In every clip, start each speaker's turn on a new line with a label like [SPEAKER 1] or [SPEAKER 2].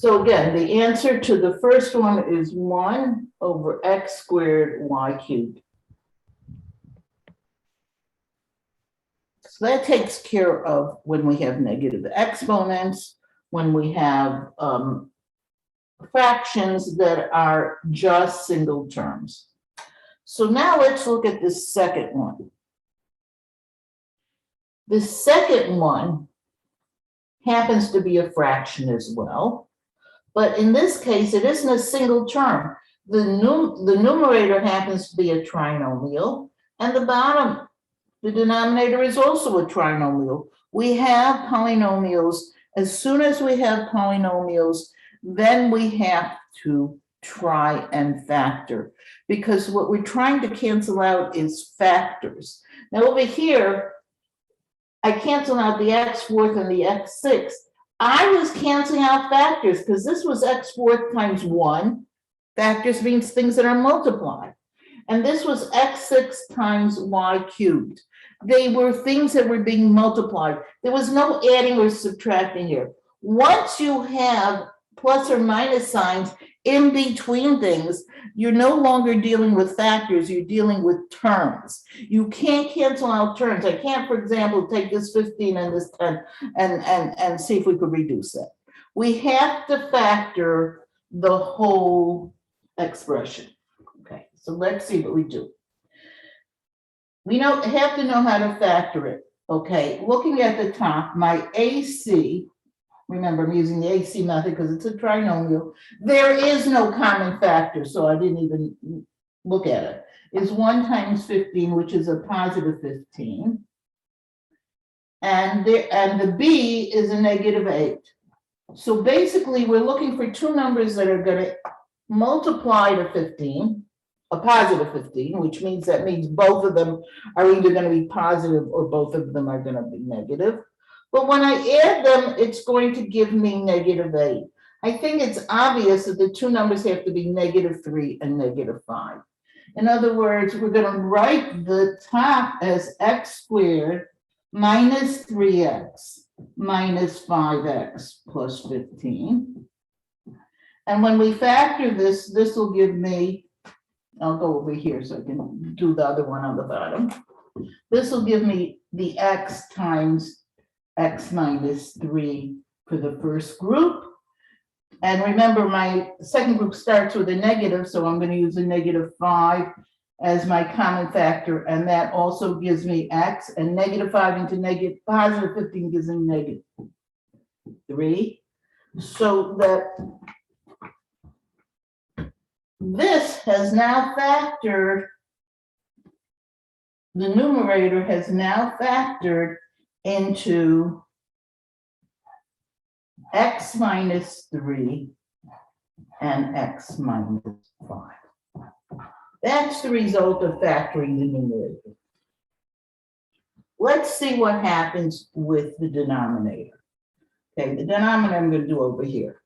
[SPEAKER 1] So again, the answer to the first one is 1 over x squared y cubed. So that takes care of when we have negative exponents, when we have fractions that are just single terms. So now let's look at the second one. The second one happens to be a fraction as well, but in this case, it isn't a single term. The numerator happens to be a trinomial, and the denominator is also a trinomial. We have polynomials. As soon as we have polynomials, then we have to try and factor, because what we're trying to cancel out is factors. Now over here, I cancel out the x fourth and the x sixth. I was canceling out factors because this was x fourth times 1. Factors means things that are multiplied. And this was x sixth times y cubed. They were things that were being multiplied. There was no adding or subtracting here. Once you have plus or minus signs in between things, you're no longer dealing with factors, you're dealing with terms. You can't cancel out terms. I can't, for example, take this 15 and this 10 and see if we could reduce it. We have to factor the whole expression. Okay, so let's see what we do. We have to know how to factor it. Okay, looking at the top, my AC, remember, I'm using the AC method because it's a trinomial. There is no common factor, so I didn't even look at it. It's 1 times 15, which is a positive 15. And the B is a negative 8. So basically, we're looking for two numbers that are going to multiply to 15, a positive 15, which means both of them are either going to be positive or both of them are going to be negative. But when I add them, it's going to give me negative 8. I think it's obvious that the two numbers have to be negative 3 and negative 5. In other words, we're going to write the top as x squared minus 3x minus 5x plus 15. And when we factor this, this will give me, I'll go over here so I can do the other one on the bottom. This will give me the x times x minus 3 for the first group. And remember, my second group starts with a negative, so I'm going to use a negative 5 as my common factor, and that also gives me x, and negative 5 into positive 15 gives me negative 3. So that this has now factored, the numerator has now factored into x minus 3 and x minus 5. That's the result of factoring the numerator. Let's see what happens with the denominator. Okay, the denominator I'm going to do over here.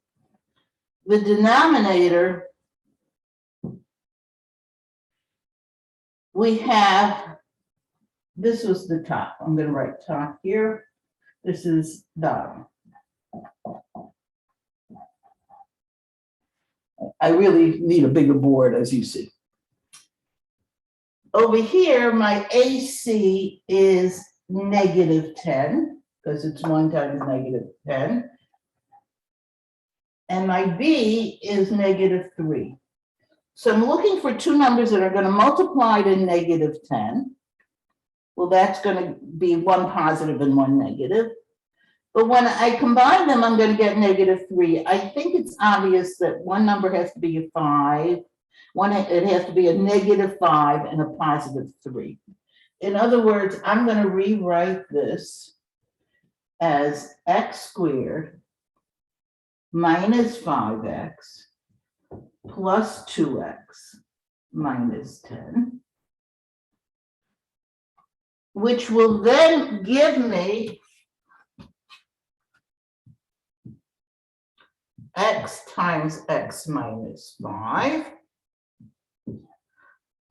[SPEAKER 1] The denominator, we have, this was the top. I'm going to write top here. This is bottom. I really need a bigger board, as you see. Over here, my AC is negative 10, because it's 1 times negative 10. And my B is negative 3. So I'm looking for two numbers that are going to multiply to negative 10. Well, that's going to be one positive and one negative. But when I combine them, I'm going to get negative 3. I think it's obvious that one number has to be a 5. It has to be a negative 5 and a positive 3. In other words, I'm going to rewrite this as x squared minus 5x plus 2x minus 10, which will then give me x times x minus 5,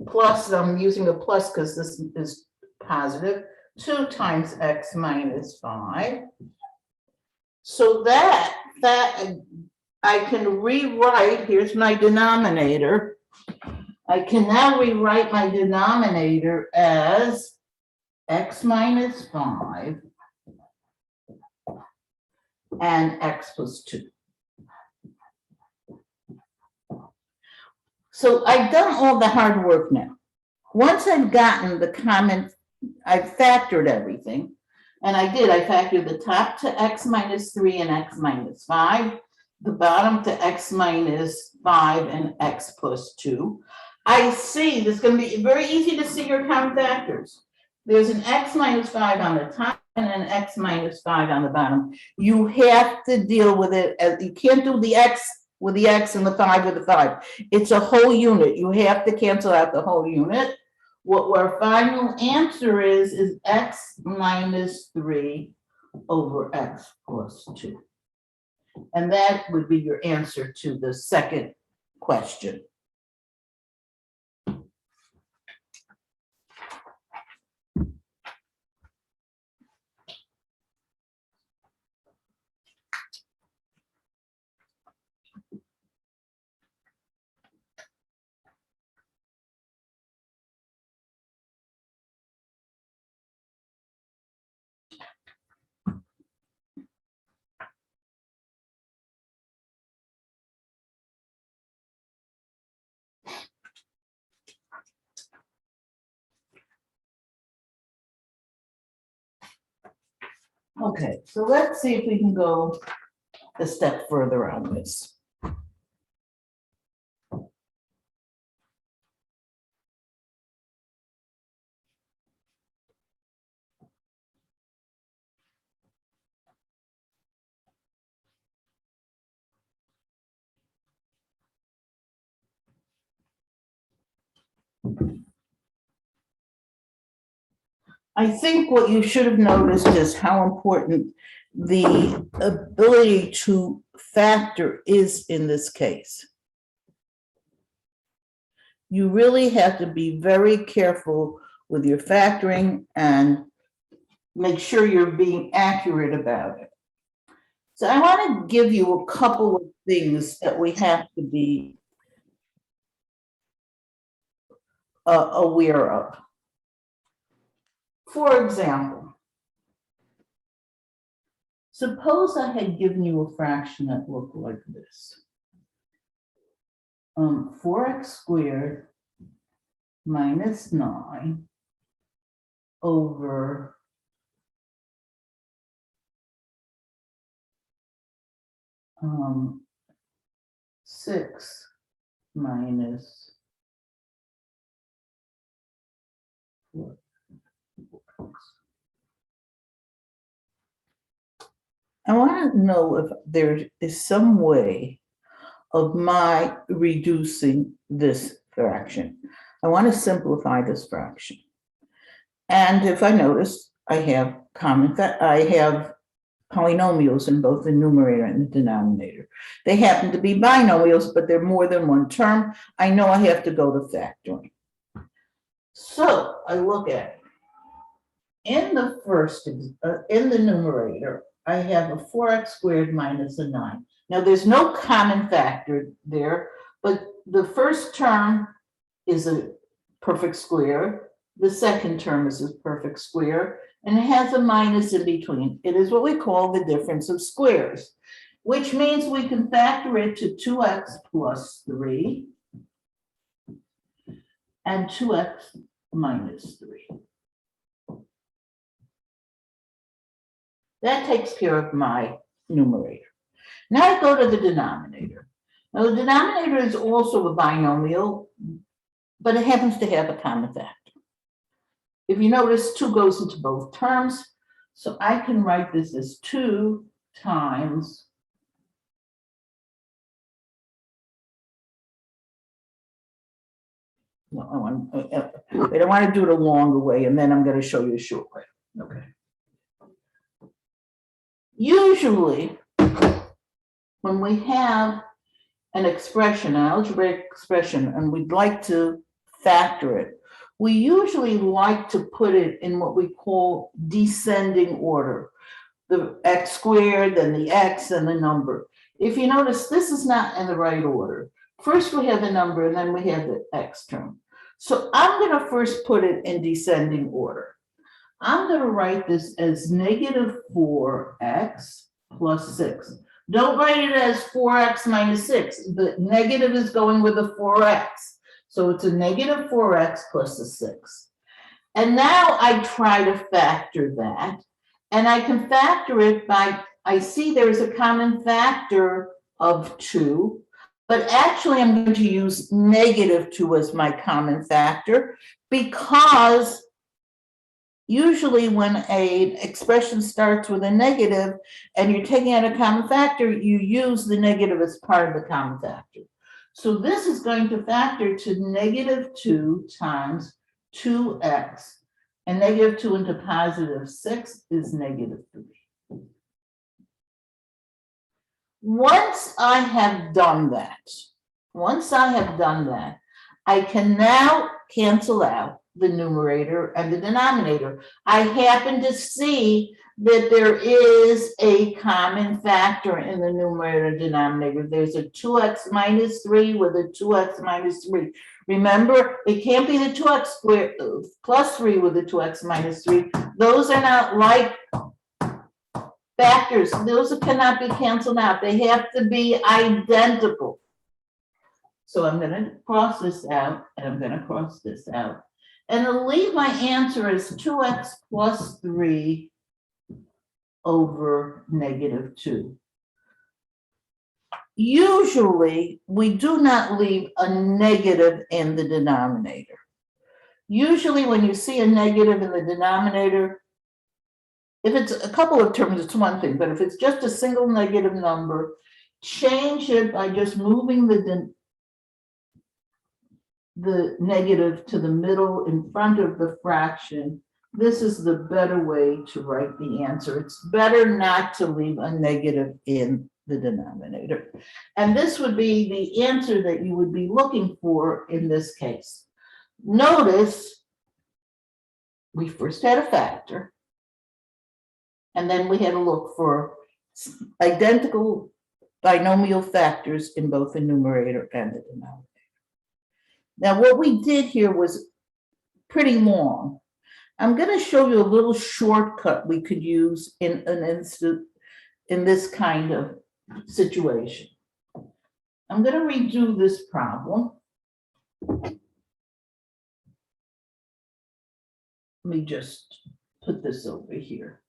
[SPEAKER 1] plus, I'm using a plus because this is positive, 2 times x minus 5. So that I can rewrite, here's my denominator. I can now rewrite my denominator as x minus 5 and x plus 2. So I've done all the hard work now. Once I've gotten the common, I've factored everything. And I did, I factored the top to x minus 3 and x minus 5, the bottom to x minus 5 and x plus 2. I see, this is going to be very easy to see your common factors. There's an x minus 5 on the top and an x minus 5 on the bottom. You have to deal with it, as you can't do the x with the x and the 5 with the 5. It's a whole unit. You have to cancel out the whole unit. What our final answer is x minus 3 over x plus 2. And that would be your answer to the second question. Okay, so let's see if we can go a step further on this. I think what you should have noticed is how important the ability to factor is in this case. You really have to be very careful with your factoring and make sure you're being accurate about it. So I want to give you a couple of things that we have to be aware of. For example, suppose I had given you a fraction that looked like this. 4x squared minus 9 over 6 minus 4. I want to know if there is some way of my reducing this fraction. I want to simplify this fraction. And if I notice, I have polynomials in both the numerator and the denominator. They happen to be binomials, but they're more than one term. I know I have to go to factoring. So I look at it. In the first, in the numerator, I have a 4x squared minus a 9. Now there's no common factor there, but the first term is a perfect square. The second term is a perfect square, and it has a minus in between. It is what we call the difference of squares, which means we can factor it to 2x plus 3 and 2x minus 3. That takes care of my numerator. Now I go to the denominator. Now the denominator is also a binomial, but it happens to have a common factor. If you notice, 2 goes into both terms, so I can write this as 2 times I don't want to do it a longer way, and then I'm going to show you a short way. Okay. Usually, when we have an expression, an algebraic expression, and we'd like to factor it, we usually like to put it in what we call descending order. The x squared, then the x, and the number. If you notice, this is not in the right order. First, we have the number, and then we have the x term. So I'm going to first put it in descending order. I'm going to write this as negative 4x plus 6. Don't write it as 4x minus 6. The negative is going with the 4x. So it's a negative 4x plus a 6. And now I try to factor that. And I can factor it by, I see there's a common factor of 2. But actually, I'm going to use negative 2 as my common factor, because usually when an expression starts with a negative and you're taking out a common factor, you use the negative as part of the common factor. So this is going to factor to negative 2 times 2x, and negative 2 into positive 6 is negative 3. Once I have done that, I can now cancel out the numerator and the denominator. I happen to see that there is a common factor in the numerator and denominator. There's a 2x minus 3 with a 2x minus 3. Remember, it can't be the 2x squared plus 3 with the 2x minus 3. Those are not like factors. Those cannot be canceled out. They have to be identical. So I'm going to cross this out, and I'm going to cross this out. And I'll leave my answer as 2x plus 3 over negative 2. Usually, we do not leave a negative in the denominator. Usually, when you see a negative in the denominator, if it's a couple of terms, it's one thing, but if it's just a single negative number, change it by just moving the negative to the middle in front of the fraction. This is the better way to write the answer. It's better not to leave a negative in the denominator. And this would be the answer that you would be looking for in this case. Notice we first had a factor, and then we had to look for identical binomial factors in both the numerator and the denominator. Now, what we did here was pretty long. I'm going to show you a little shortcut we could use in this kind of situation. I'm going to redo this problem. Let me just put this over here.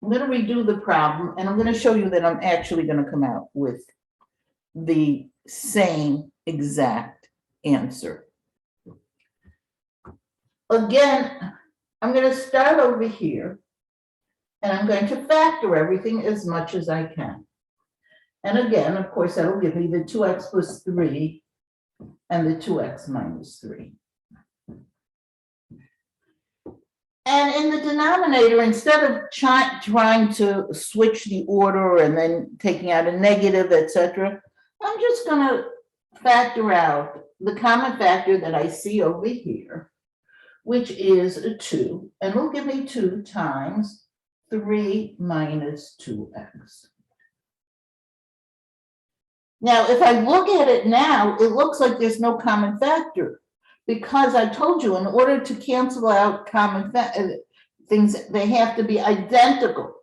[SPEAKER 1] I'm going to redo the problem, and I'm going to show you that I'm actually going to come out with the same exact answer. Again, I'm going to start over here, and I'm going to factor everything as much as I can. And again, of course, that'll give me the 2x plus 3 and the 2x minus 3. And in the denominator, instead of trying to switch the order and then taking out a negative, etc., I'm just going to factor out the common factor that I see over here, which is a 2, and it'll give me 2 times 3 minus 2x. Now, if I look at it now, it looks like there's no common factor, because I told you in order to cancel out common things, they have to be identical.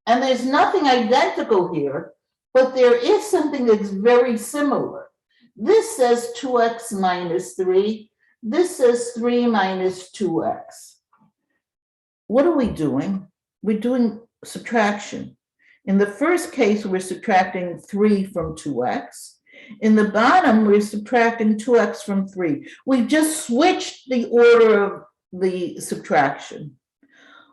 [SPEAKER 1] And there's nothing identical here, but there is something that's very similar. This says 2x minus 3. This says 3 minus 2x. What are we doing? We're doing subtraction. In the first case, we're subtracting 3 from 2x. In the bottom, we're subtracting 2x from 3. We've just switched the order of the subtraction.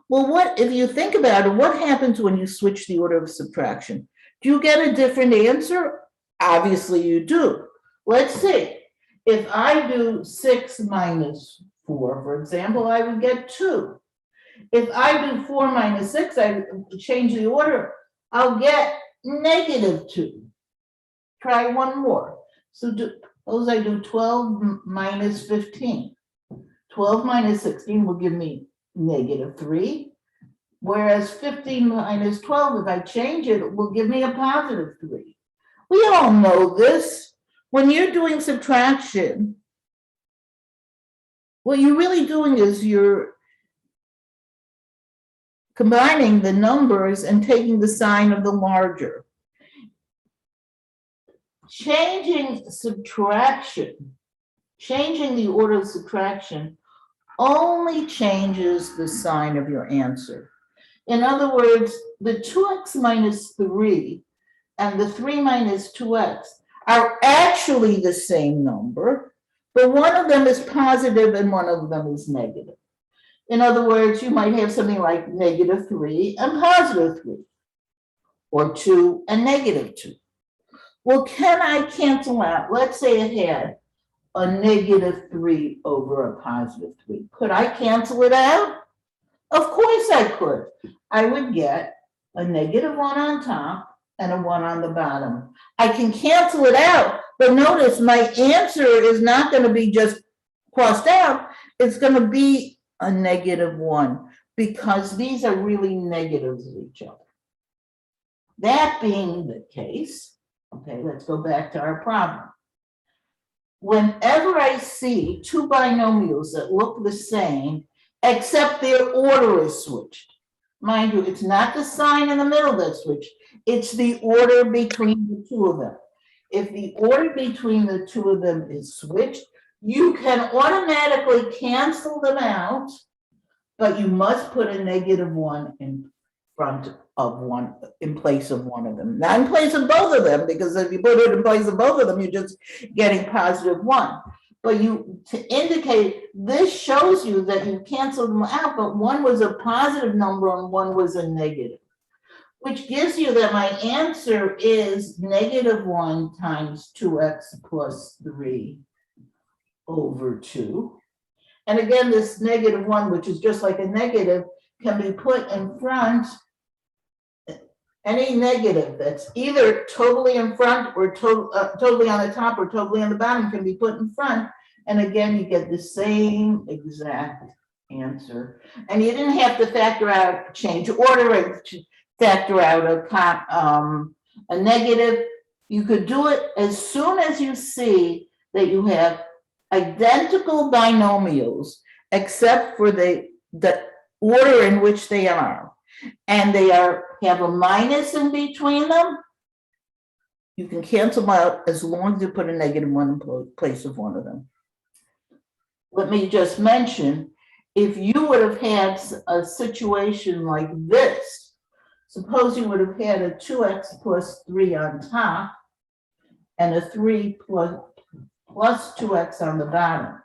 [SPEAKER 1] Well, what if you think about it, what happens when you switch the order of subtraction? Do you get a different answer? Obviously, you do. Let's see. If I do 6 minus 4, for example, I would get 2. If I do 4 minus 6, I change the order, I'll get negative 2. Try one more. So suppose I do 12 minus 15. 12 minus 16 will give me negative 3. Whereas 15 minus 12, if I change it, it will give me a positive 3. We all know this. When you're doing subtraction, what you're really doing is you're combining the numbers and taking the sign of the larger. Changing subtraction, changing the order of subtraction only changes the sign of your answer. In other words, the 2x minus 3 and the 3 minus 2x are actually the same number, but one of them is positive and one of them is negative. In other words, you might have something like negative 3 and positive 3, or 2 and negative 2. Well, can I cancel out? Let's say it had a negative 3 over a positive 3. Could I cancel it out? Of course I could. I would get a negative 1 on top and a 1 on the bottom. I can cancel it out, but notice my answer is not going to be just crossed out. It's going to be a negative 1 because these are really negatives of each other. That being the case, okay, let's go back to our problem. Whenever I see two binomials that look the same, except their order is switched. Mind you, it's not the sign in the middle that's switched, it's the order between the two of them. If the order between the two of them is switched, you can automatically cancel them out, but you must put a negative 1 in front of one, in place of one of them. Not in place of both of them, because if you put it in place of both of them, you're just getting positive 1. But to indicate, this shows you that you canceled them out, but one was a positive number and one was a negative, which gives you that my answer is negative 1 times 2x plus 3 over 2. And again, this negative 1, which is just like a negative, can be put in front. Any negative that's either totally in front or totally on the top or totally on the bottom can be put in front. And again, you get the same exact answer. And you didn't have to factor out, change order and factor out a negative. You could do it as soon as you see that you have identical binomials, except for the order in which they are. And they have a minus in between them, you can cancel them out as long as you put a negative 1 in place of one of them. Let me just mention, if you would have had a situation like this, suppose you would have had a 2x plus 3 on top and a 3 plus 2x on the bottom.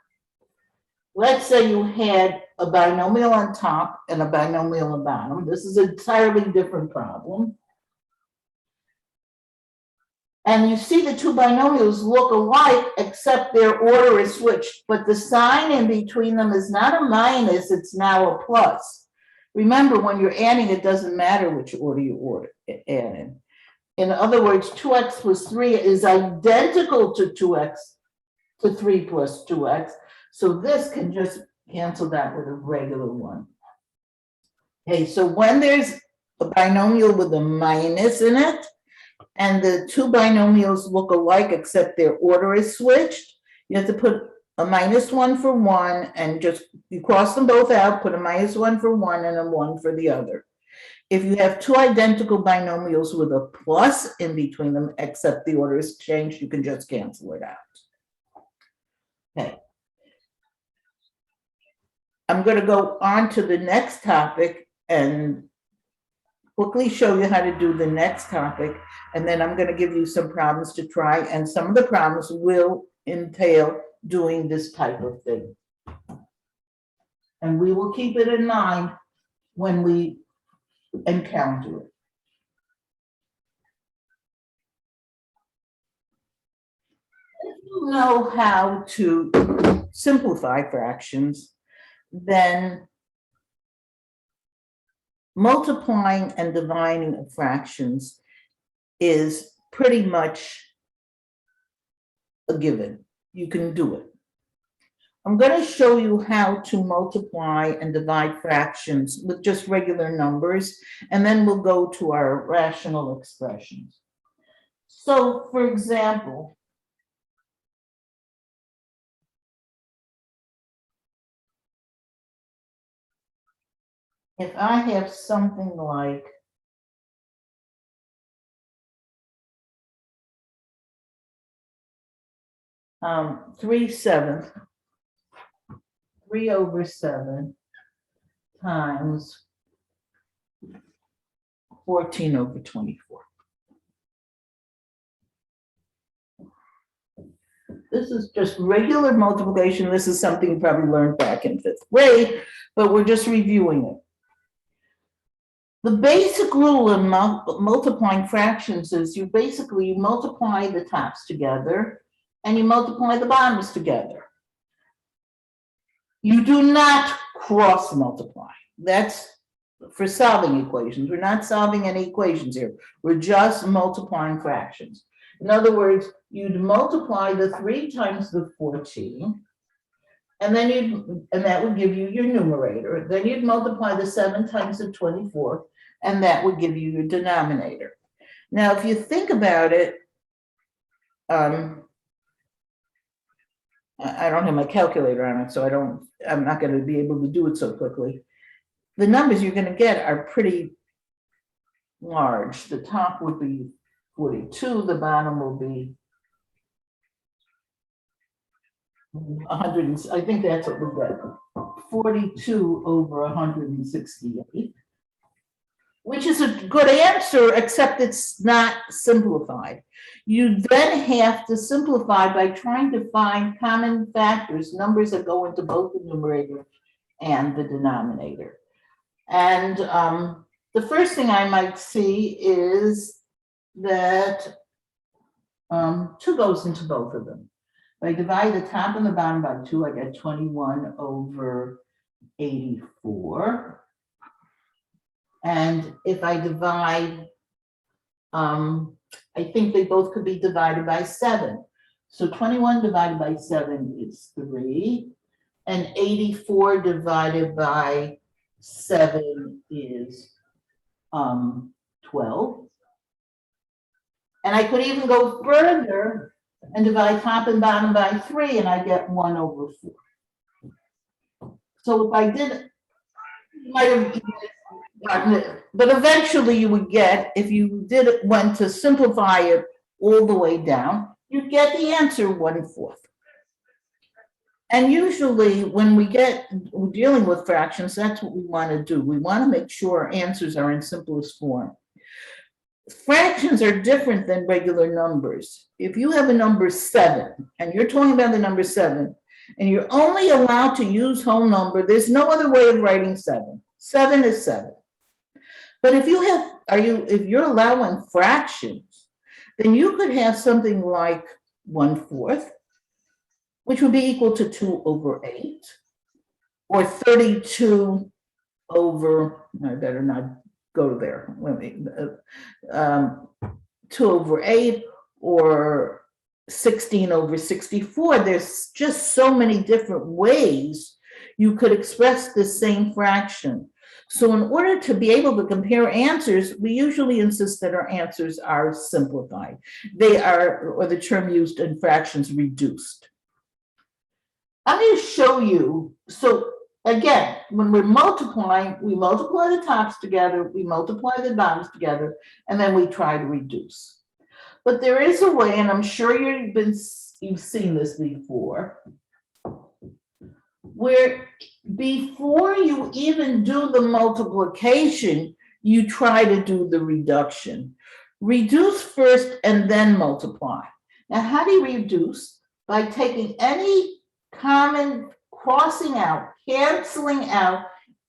[SPEAKER 1] Let's say you had a binomial on top and a binomial on the bottom. This is an entirely different problem. And you see the two binomials look alike, except their order is switched. But the sign in between them is not a minus, it's now a plus. Remember, when you're adding, it doesn't matter which order you add in. In other words, 2x plus 3 is identical to 3 plus 2x. So this can just cancel that with a regular 1. Okay, so when there's a binomial with a minus in it, and the two binomials look alike except their order is switched, you have to put a minus 1 for one, and just you cross them both out, put a minus 1 for one and a 1 for the other. If you have two identical binomials with a plus in between them, except the order is changed, you can just cancel it out. Okay. I'm going to go on to the next topic and quickly show you how to do the next topic, and then I'm going to give you some problems to try, and some of the problems will entail doing this type of thing. And we will keep it in mind when we encounter it. If you know how to simplify fractions, then multiplying and dividing of fractions is pretty much a given. You can do it. I'm going to show you how to multiply and divide fractions with just regular numbers, and then we'll go to our rational expressions. So, for example, if I have something like 3/7, 3/7 times 14/24. This is just regular multiplication. This is something you probably learned back in 5th grade, but we're just reviewing it. The basic rule in multiplying fractions is you multiply the tops together and you multiply the bottoms together. You do not cross multiply. That's for solving equations. We're not solving any equations here. We're just multiplying fractions. In other words, you'd multiply the 3 times the 14, and then that would give you your numerator. Then you'd multiply the 7 times the 24, and that would give you your denominator. Now, if you think about it, I don't have my calculator on it, so I'm not going to be able to do it so quickly. The numbers you're going to get are pretty large. The top would be 42, the bottom will be 100, I think that's what we get, 42/168, which is a good answer, except it's not simplified. You then have to simplify by trying to find common factors, numbers that go into both the numerator and the denominator. And the first thing I might see is that 2 goes into both of them. If I divide the top and the bottom by 2, I get 21/84. And if I divide, I think they both could be divided by 7. So 21 divided by 7 is 3, and 84 divided by 7 is 12. And I could even go further and divide top and bottom by 3, and I get 1/4. So if I did, you might have gotten it, but eventually you would get, if you went to simplify it all the way down, you'd get the answer 1/4. And usually when we're dealing with fractions, that's what we want to do. We want to make sure our answers are in simplest form. Fractions are different than regular numbers. If you have a number 7, and you're talking about the number 7, and you're only allowed to use whole number, there's no other way of writing 7. 7 is 7. But if you're allowing fractions, then you could have something like 1/4, which would be equal to 2/8, or 32 over, I better not go there. 2/8 or 16/64. There's just so many different ways you could express the same fraction. So in order to be able to compare answers, we usually insist that our answers are simplified. They are, or the term used in fractions, reduced. I'm going to show you, so again, when we're multiplying, we multiply the tops together, we multiply the bottoms together, and then we try to reduce. But there is a way, and I'm sure you've seen this before, where before you even do the multiplication, you try to do the reduction. Reduce first and then multiply. Now, how do you reduce? By taking any common, crossing out, canceling out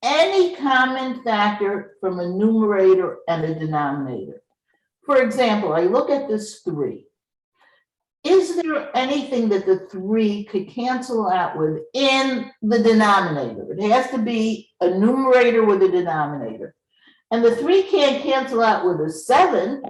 [SPEAKER 1] any common factor from a numerator and a denominator. For example, I look at this 3. Is there anything that the 3 could cancel out with in the denominator? It has to be a numerator with a denominator. And the 3 can't cancel out with a 7,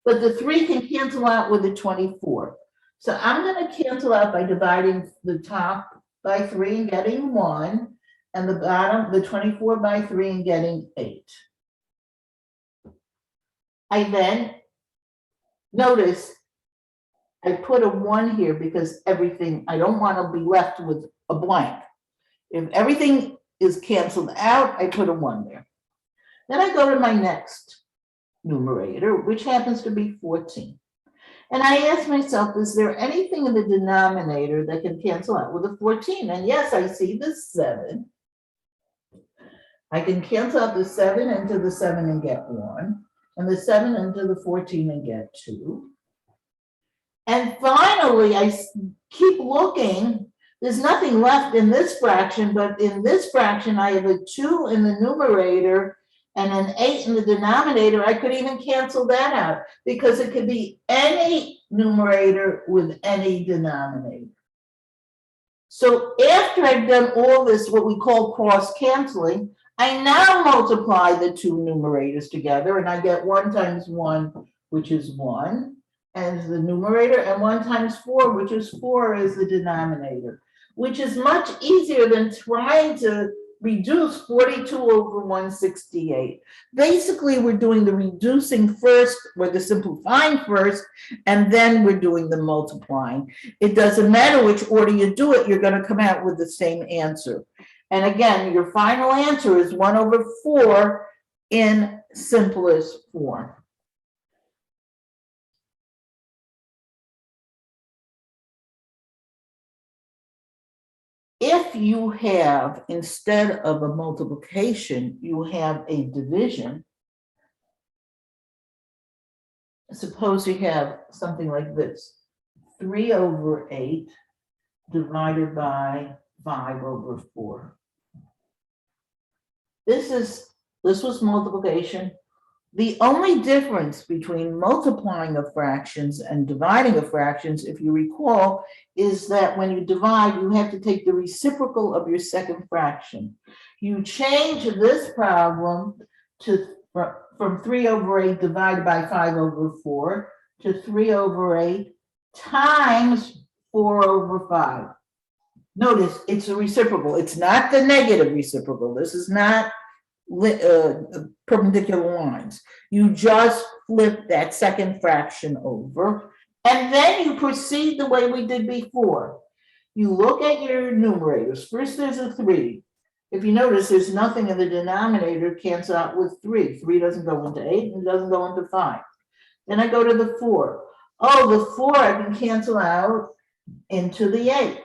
[SPEAKER 1] but the 3 can cancel out with a 24. So I'm going to cancel out by dividing the top by 3 and getting 1, and the bottom, the 24 by 3 and getting 8. I then, notice, I put a 1 here because everything, I don't want to be left with a blank. If everything is canceled out, I put a 1 there. Then I go to my next numerator, which happens to be 14. And I ask myself, is there anything in the denominator that can cancel out with a 14? And yes, I see the 7. I can cancel out the 7 into the 7 and get 1, and the 7 into the 14 and get 2. And finally, I keep looking. There's nothing left in this fraction, but in this fraction, I have a 2 in the numerator and an 8 in the denominator. I could even cancel that out because it could be any numerator with any denominator. So after I've done all this, what we call cross canceling, I now multiply the two numerators together and I get 1 times 1, which is 1, as the numerator, and 1 times 4, which is 4, as the denominator, which is much easier than trying to reduce 42 over 168. Basically, we're doing the reducing first, or the simplifying first, and then we're doing the multiplying. It doesn't matter which order you do it, you're going to come out with the same answer. And again, your final answer is 1 over 4 in simplest form. If you have, instead of a multiplication, you have a division, suppose you have something like this, 3 over 8 divided by 5 over 4. This was multiplication. The only difference between multiplying of fractions and dividing of fractions, if you recall, is that when you divide, you have to take the reciprocal of your second fraction. You change this problem to from 3 over 8 divided by 5 over 4 to 3 over 8 times 4 over 5. Notice it's a reciprocal. It's not the negative reciprocal. This is not perpendicular lines. You just flip that second fraction over, and then you proceed the way we did before. You look at your numerators. First, there's a 3. If you notice, there's nothing in the denominator cancel out with 3. 3 doesn't go into 8 and doesn't go into 5. Then I go to the 4. Oh, the 4 I can cancel out into the 8.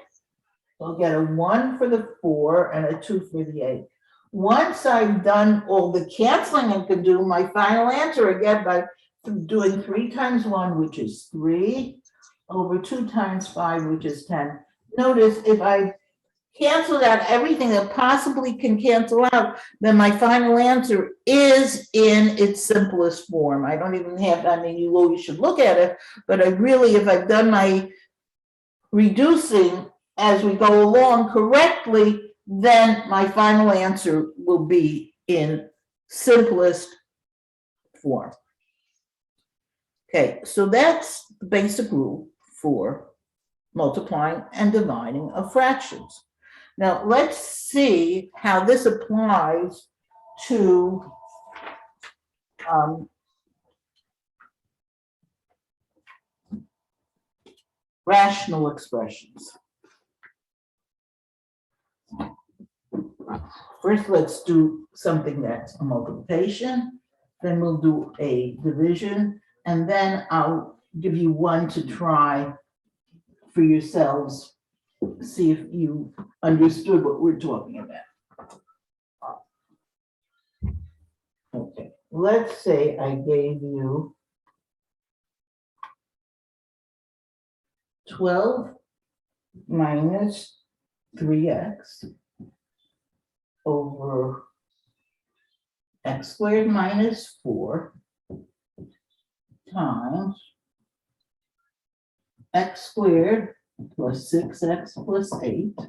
[SPEAKER 1] I'll get a 1 for the 4 and a 2 for the 8. Once I've done all the canceling I can do, my final answer again by doing 3 times 1, which is 3, over 2 times 5, which is 10. Notice if I canceled out everything that possibly can cancel out, then my final answer is in its simplest form. I don't even have, I mean, you should look at it, but I really, if I've done my reducing as we go along correctly, then my final answer will be in simplest form. Okay, so that's the basic rule for multiplying and dividing of fractions. Now let's see how this applies to rational expressions. First, let's do something that's a multiplication, then we'll do a division, and then I'll give you one to try for yourselves, see if you understood what we're talking about. Okay, let's say I gave you 12 minus 3x over x squared minus 4 times x squared plus 6x plus 8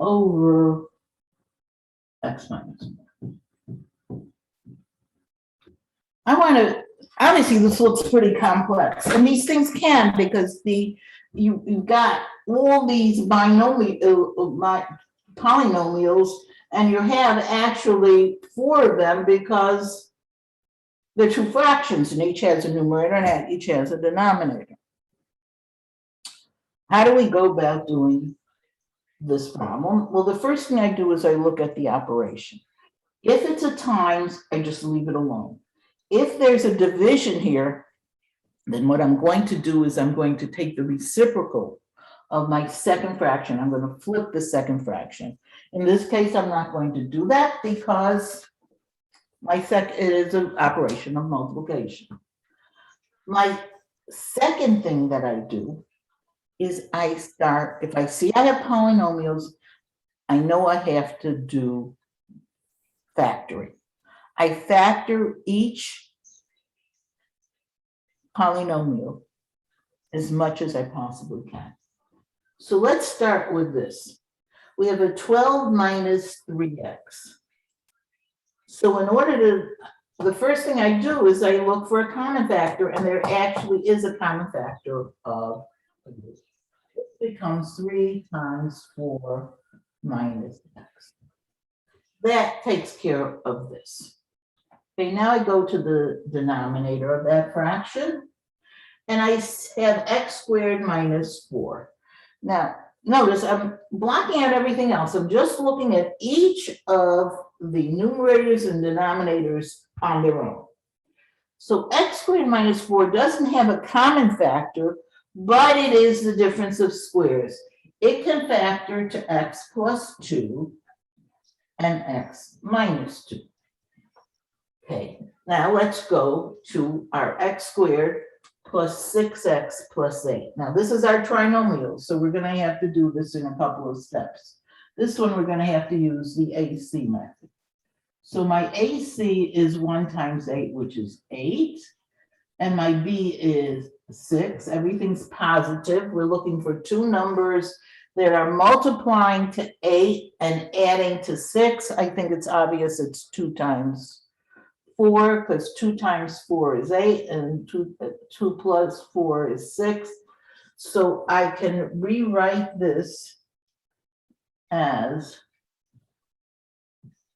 [SPEAKER 1] over x minus 1. I want to, obviously this looks pretty complex, and these things can, because you've got all these polynomials, and you have actually 4 of them because they're 2 fractions, and each has a numerator and each has a denominator. How do we go about doing this problem? Well, the first thing I do is I look at the operation. If it's a times, I just leave it alone. If there's a division here, then what I'm going to do is I'm going to take the reciprocal of my second fraction. I'm going to flip the second fraction. In this case, I'm not going to do that because it is an operation of multiplication. My second thing that I do is I start, if I see I have polynomials, I know I have to do factoring. I factor each polynomial as much as I possibly can. So let's start with this. We have a 12 minus 3x. So in order to, the first thing I do is I look for a common factor, and there actually is a common factor of this. It becomes 3 times 4 minus x. That takes care of this. Okay, now I go to the denominator of that fraction, and I have x squared minus 4. Now, notice I'm blocking out everything else. I'm just looking at each of the numerators and denominators on their own. So x squared minus 4 doesn't have a common factor, but it is the difference of squares. It can factor to x plus 2 and x minus 2. Okay, now let's go to our x squared plus 6x plus 8. Now this is our trinomial, so we're going to have to do this in a couple of steps. This one we're going to have to use the AC method. So my AC is 1 times 8, which is 8. And my B is 6. Everything's positive. We're looking for 2 numbers that are multiplying to 8 and adding to 6. I think it's obvious it's 2 times 4, because 2 times 4 is 8, and 2 plus 4 is 6. So I can rewrite this as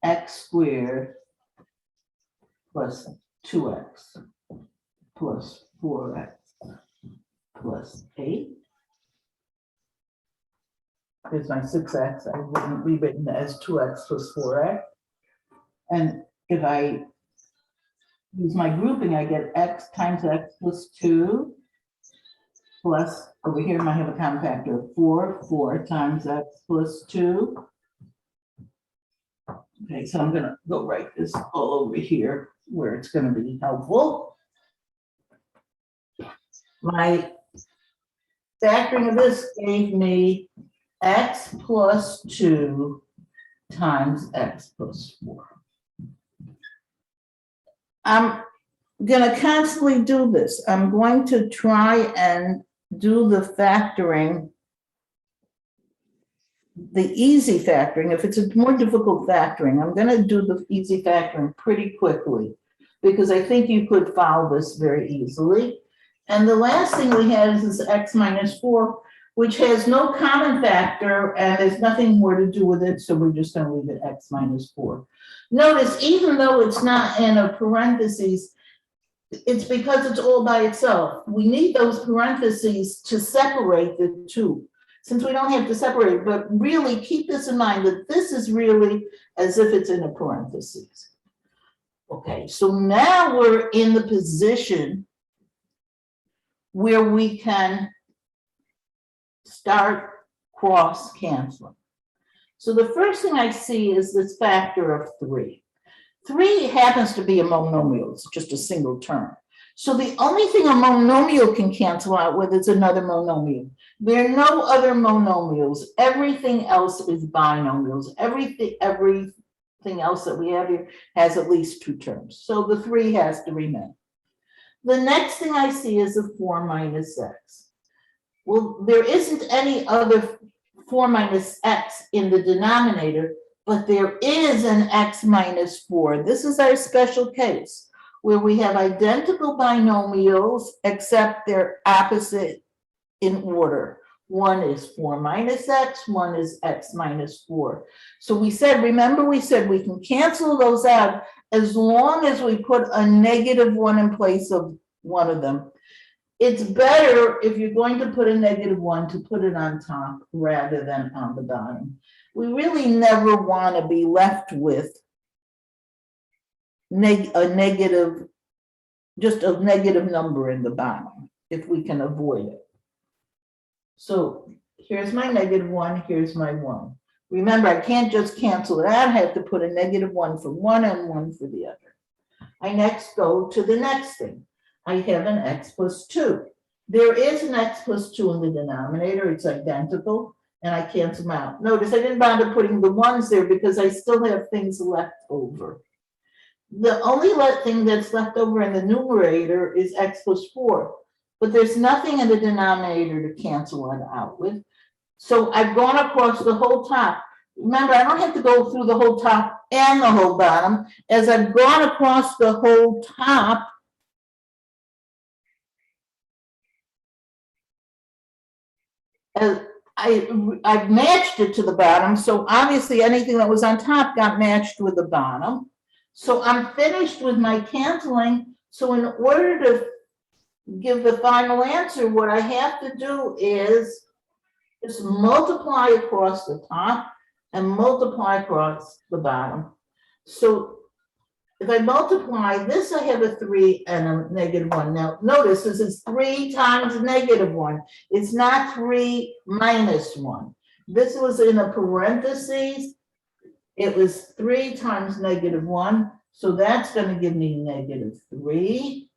[SPEAKER 1] x squared plus 2x plus 4x plus 8. Here's my 6x. I wouldn't rewritten as 2x plus 4x. And if I use my grouping, I get x times x plus 2 plus, over here I might have a common factor of 4 times x plus 2. Okay, so I'm going to go write this all over here where it's going to be helpful. My factoring of this gave me x plus 2 times x plus 4. I'm going to constantly do this. I'm going to try and do the factoring, the easy factoring. If it's a more difficult factoring, I'm going to do the easy factoring pretty quickly because I think you could follow this very easily. And the last thing we have is x minus 4, which has no common factor and there's nothing more to do with it. So we're just going to leave it x minus 4. Notice, even though it's not in a parentheses, it's because it's all by itself. We need those parentheses to separate the two, since we don't have to separate, but really keep this in mind that this is really as if it's in a parentheses. Okay, so now we're in the position where we can start cross canceling. So the first thing I see is this factor of 3. 3 happens to be a monomial, it's just a single term. So the only thing a monomial can cancel out with is another monomial. There are no other monomials. Everything else is binomials. Everything else that we have here has at least 2 terms. So the 3 has to remain. The next thing I see is a 4 minus x. Well, there isn't any other 4 minus x in the denominator, but there is an x minus 4. This is our special case where we have identical binomials except they're opposite in order. One is 4 minus x, one is x minus 4. So we said, remember we said we can cancel those out as long as we put a -1 in place of one of them. It's better if you're going to put a -1 to put it on top rather than on the bottom. We really never want to be left with just a negative number in the bottom if we can avoid it. So here's my -1, here's my 1. Remember, I can't just cancel it out. I have to put a -1 for one and 1 for the other. I next go to the next thing. I have an x plus 2. There is an x plus 2 in the denominator. It's identical, and I cancel them out. Notice I didn't bother putting the 1s there because I still have things left over. The only thing that's left over in the numerator is x plus 4, but there's nothing in the denominator to cancel it out with. So I've gone across the whole top. Remember, I don't have to go through the whole top and the whole bottom. As I've gone across the whole top, I've matched it to the bottom. So obviously anything that was on top got matched with the bottom. So I'm finished with my canceling. So in order to give the final answer, what I have to do is just multiply across the top and multiply across the bottom. So if I multiply this, I have a 3 and a -1. Now notice this is 3 times -1. It's not 3 minus 1. This was in a parentheses. It was 3 times -1. So that's going to give me -3.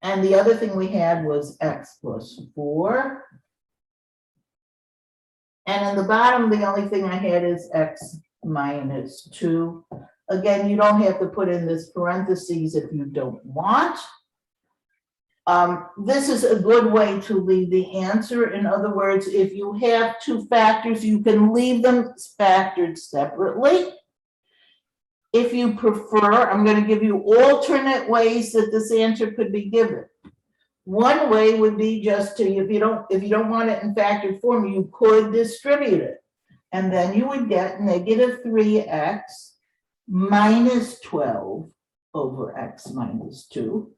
[SPEAKER 1] And the other thing we had was x plus 4. And in the bottom, the only thing I had is x minus 2. Again, you don't have to put in this parentheses if you don't want. This is a good way to leave the answer. In other words, if you have 2 factors, you can leave them factored separately. If you prefer, I'm going to give you alternate ways that this answer could be given. One way would be just to, if you don't want it in factored form, you could distribute it. And then you would get -3x minus 12 over x minus 2.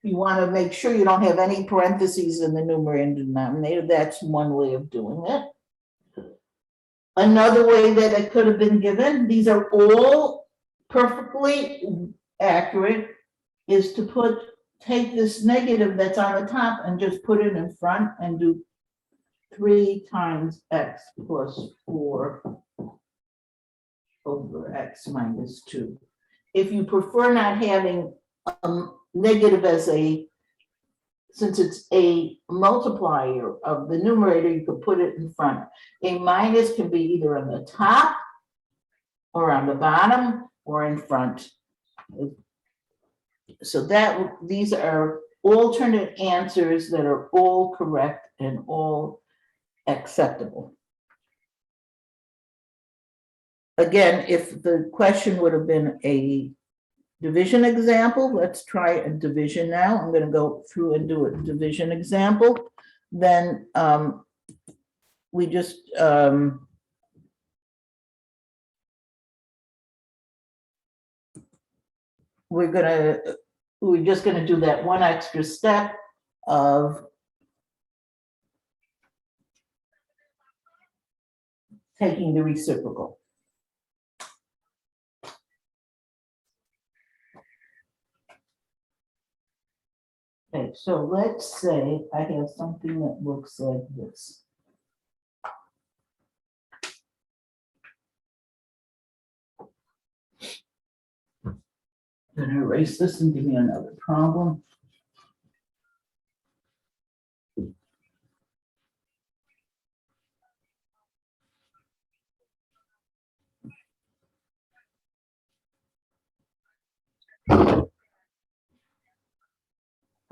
[SPEAKER 1] You want to make sure you don't have any parentheses in the numerator and denominator. That's one way of doing it. Another way that it could have been given, these are all perfectly accurate, is to take this negative that's on the top and just put it in front and do 3 times x plus 4 over x minus 2. If you prefer not having negative as since it's a multiplier of the numerator, you could put it in front. A minus can be either on the top or on the bottom or in front. So these are alternate answers that are all correct and all acceptable. Again, if the question would have been a division example, let's try a division now. I'm going to go through and do a division example. Then we just we're just going to do that one extra step of taking the reciprocal. Okay, so let's say I have something that looks like this. I'm going to erase this and give me another problem.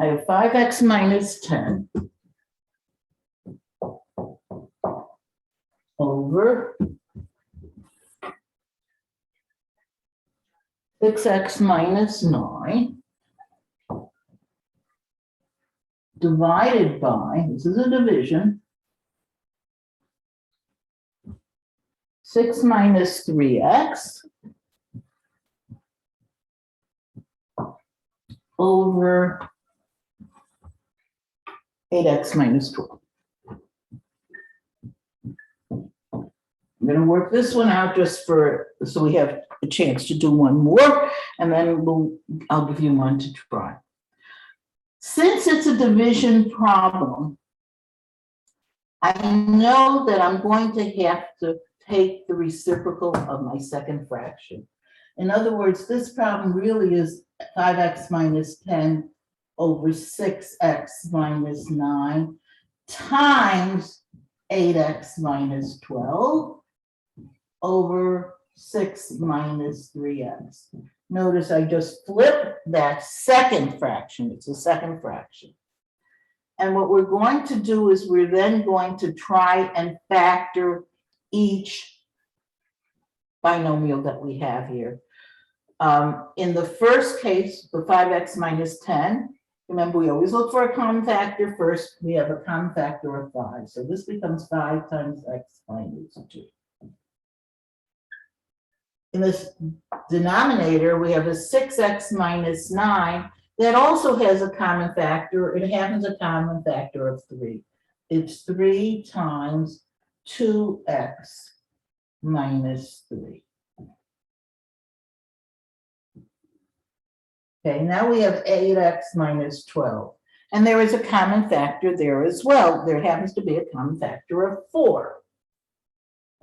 [SPEAKER 1] I have 5x minus 10 over 6x minus 9 divided by, this is a division, 6 minus 3x over 8x minus 12. I'm going to work this one out just so we have a chance to do one more, and then I'll give you one to try. Since it's a division problem, I know that I'm going to have to take the reciprocal of my second fraction. In other words, this problem really is 5x minus 10 over 6x minus 9 times 8x minus 12 over 6 minus 3x. Notice I just flip that second fraction. It's a second fraction. And what we're going to do is we're then going to try and factor each binomial that we have here. In the first case, the 5x minus 10, remember we always look for a common factor first. We have a common factor of 5. So this becomes 5 times x minus 2. In this denominator, we have a 6x minus 9 that also has a common factor. It happens a common factor of 3. It's 3 times 2x minus 3. Okay, now we have 8x minus 12. And there is a common factor there as well. There happens to be a common factor of 4.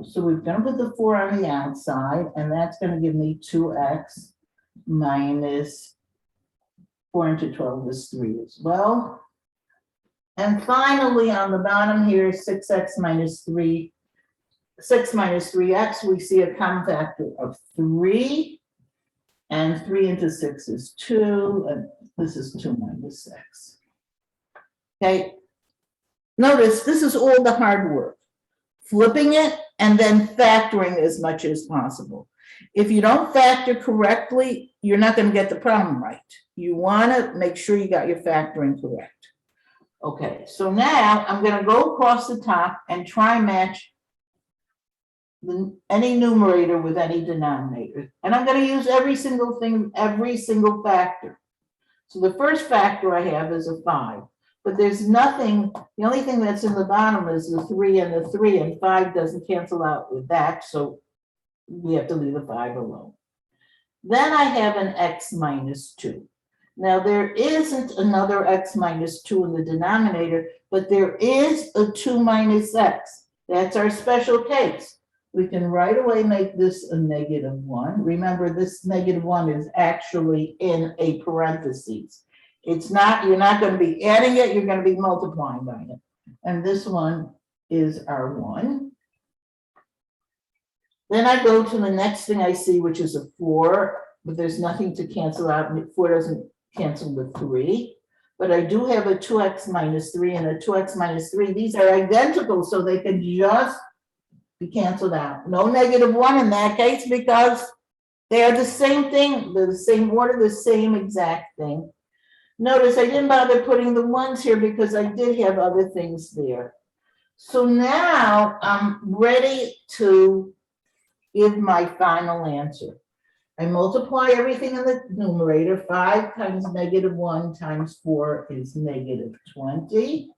[SPEAKER 1] So we're going to put the 4 on the outside, and that's going to give me 2x minus 4 into 12 is 3 as well. And finally, on the bottom here, 6x minus 3, 6 minus 3x, we see a common factor of 3. And 3 into 6 is 2, and this is 2 minus 6. Okay, notice this is all the hard work. Flipping it and then factoring as much as possible. If you don't factor correctly, you're not going to get the problem right. You want to make sure you got your factoring correct. Okay, so now I'm going to go across the top and try and match any numerator with any denominator. And I'm going to use every single thing, every single factor. So the first factor I have is a 5. But there's nothing, the only thing that's in the bottom is the 3 and the 3, and 5 doesn't cancel out with that, so we have to leave the 5 alone. Then I have an x minus 2. Now there isn't another x minus 2 in the denominator, but there is a 2 minus x. That's our special case. We can right away make this a -1. Remember, this -1 is actually in a parentheses. It's not, you're not going to be adding it, you're going to be multiplying by it. And this one is our 1. Then I go to the next thing I see, which is a 4, but there's nothing to cancel out. 4 doesn't cancel with 3. But I do have a 2x minus 3 and a 2x minus 3. These are identical, so they can just be canceled out. No -1 in that case because they're the same thing. They're the same order, the same exact thing. Notice I didn't bother putting the 1s here because I did have other things there. So now I'm ready to give my final answer. I multiply everything in the numerator. 5 times -1 times 4 is -20.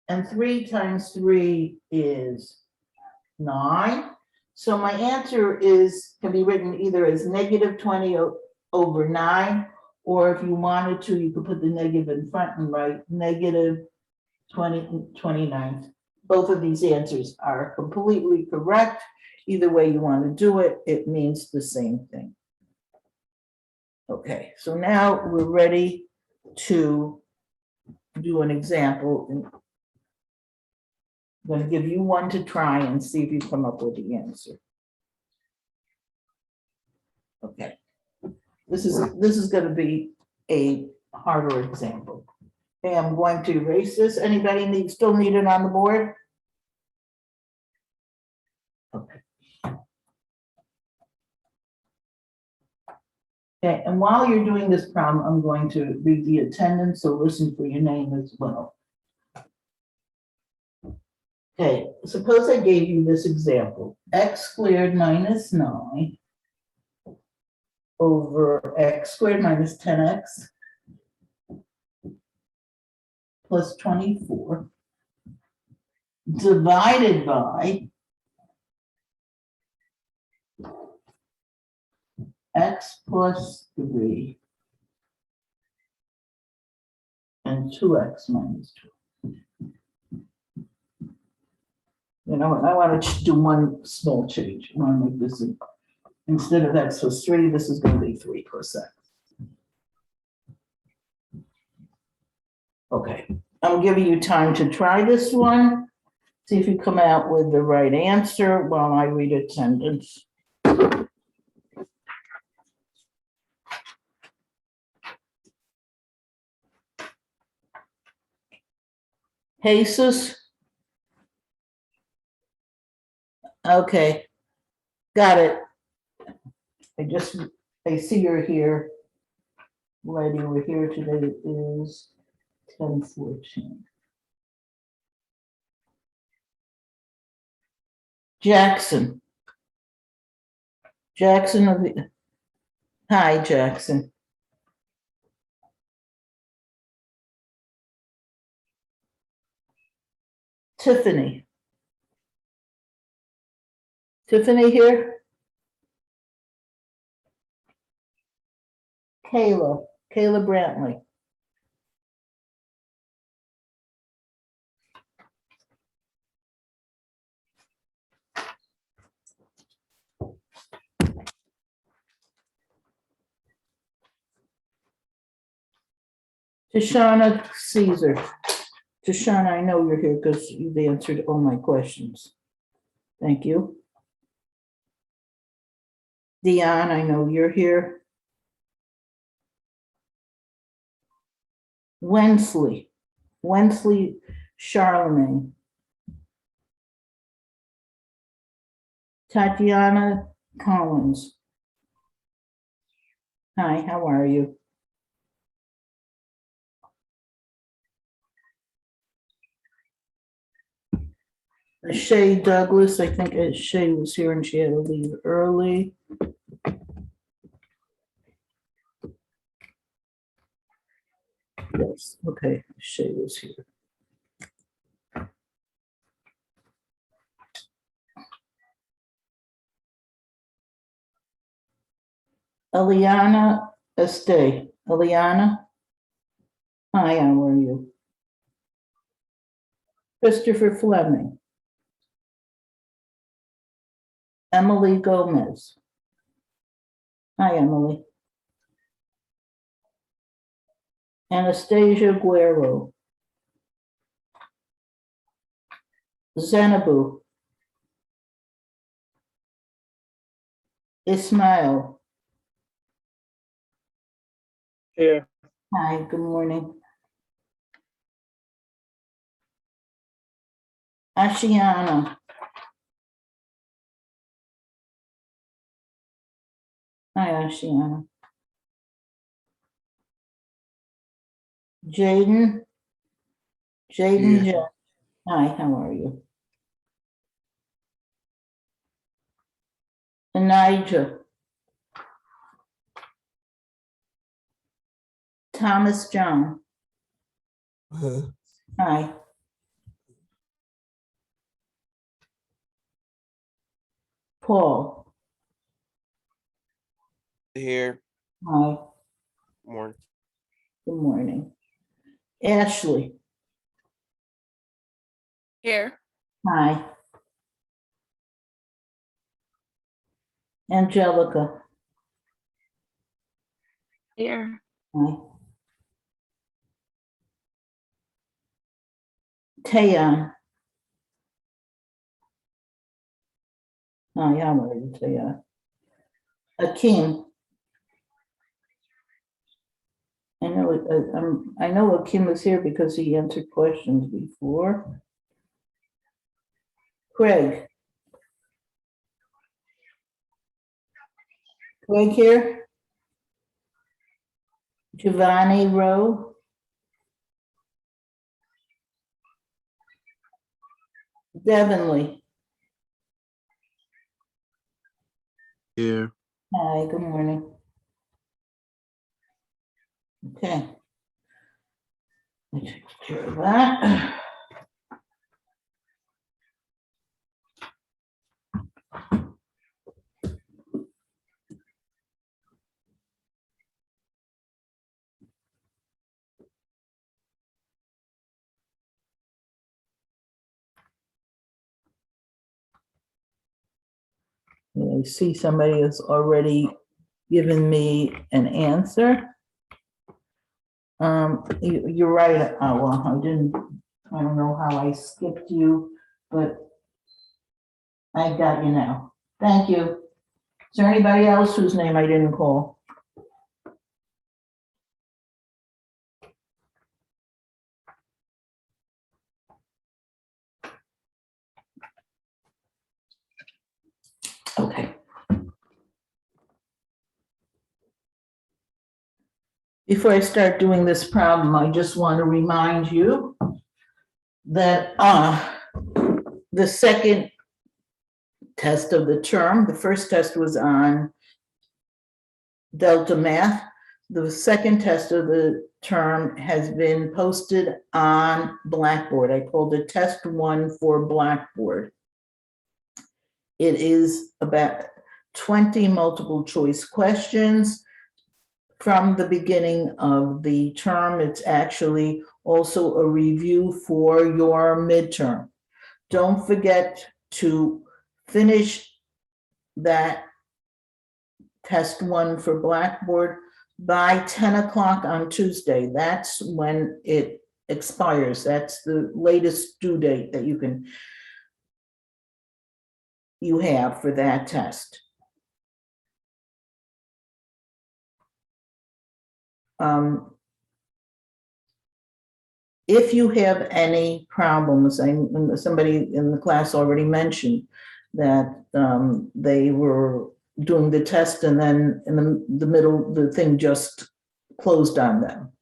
[SPEAKER 1] And 3 times 3 is 9. So my answer can be written either as -20 over 9, or if you wanted to, you could put the negative in front and write -29. Both of these answers are completely correct. Either way you want to do it, it means the same thing. Okay, so now we're ready to do an example. I'm going to give you one to try and see if you come up with the answer. Okay. This is going to be a harder example. Okay, I'm going to erase this. Anybody still need it on the board? Okay. Okay, and while you're doing this problem, I'm going to read the attendance, so listen for your name as well. Okay, suppose I gave you this example, x squared minus 9 over x squared minus 10x plus 24 divided by x plus 3 and 2x minus 2. You know, I want to do one small change. I want to make this, instead of x plus 3, this is going to be 3 plus x. Okay, I'm giving you time to try this one. See if you come out with the right answer while I read attendance. Jesus? Okay, got it. I see you're here. Lady, we're here today is 10:14. Jackson. Jackson, hi, Jackson. Tiffany. Tiffany here? Kayla Brantley. Tashana Caesar. Tashana, I know you're here because you've answered all my questions. Thank you. Dion, I know you're here. Wensley Charlemagne. Tatiana Collins. Hi, how are you? Shay Douglas, I think Shay was here and she had to leave early. Yes, okay, Shay was here. Eliana Estee. Eliana? Hi, how are you? Christopher Fleming. Emily Gomez. Hi, Emily. Anastasia Guerrero. Zenabu. Ismail.
[SPEAKER 2] Here.
[SPEAKER 1] Hi, good morning. Ashiana. Hi, Ashiana. Jaden.
[SPEAKER 2] Yeah.
[SPEAKER 1] Hi, how are you? Anijah. Thomas John. Hi. Paul.
[SPEAKER 2] Here.
[SPEAKER 1] Hi.
[SPEAKER 2] Morning.
[SPEAKER 1] Good morning. Ashley.
[SPEAKER 3] Here.
[SPEAKER 1] Hi. Angelica.
[SPEAKER 3] Here.
[SPEAKER 1] Hi. Tayan. Hi, how are you, Tayan? Akeem. I know Akeem was here because he answered questions before. Craig. Craig here? Giovanni Rowe? Devonly.
[SPEAKER 3] Here.
[SPEAKER 1] Hi, good morning. Okay. Let me take care of that. I see somebody has already given me an answer. You're right, well, I don't know how I skipped you, but I got you now. Thank you. Is there anybody else whose name I didn't call? Okay. Before I start doing this problem, I just want to remind you that the second test of the term, the first test was on Delta Math. The second test of the term has been posted on Blackboard. I called it Test 1 for Blackboard. It is about 20 multiple choice questions from the beginning of the term. It's actually also a review for your midterm. Don't forget to finish that Test 1 for Blackboard by 10 o'clock on Tuesday. That's when it expires. That's the latest due date that you have for that test. If you have any problems, somebody in the class already mentioned that they were doing the test and then in the middle, the thing just closed on them.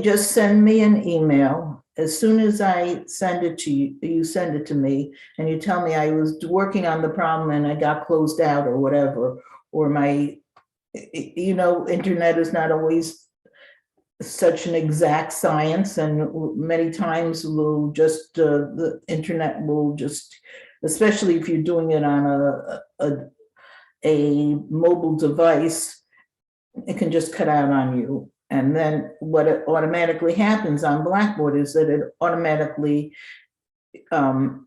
[SPEAKER 1] Just send me an email. As soon as I send it to you, you send it to me and you tell me I was working on the problem and I got closed out or whatever, or my, internet is not always such an exact science, and many times we'll just, the internet will just, especially if you're doing it on a mobile device, it can just cut out on you. And then what automatically happens on Blackboard is that it automatically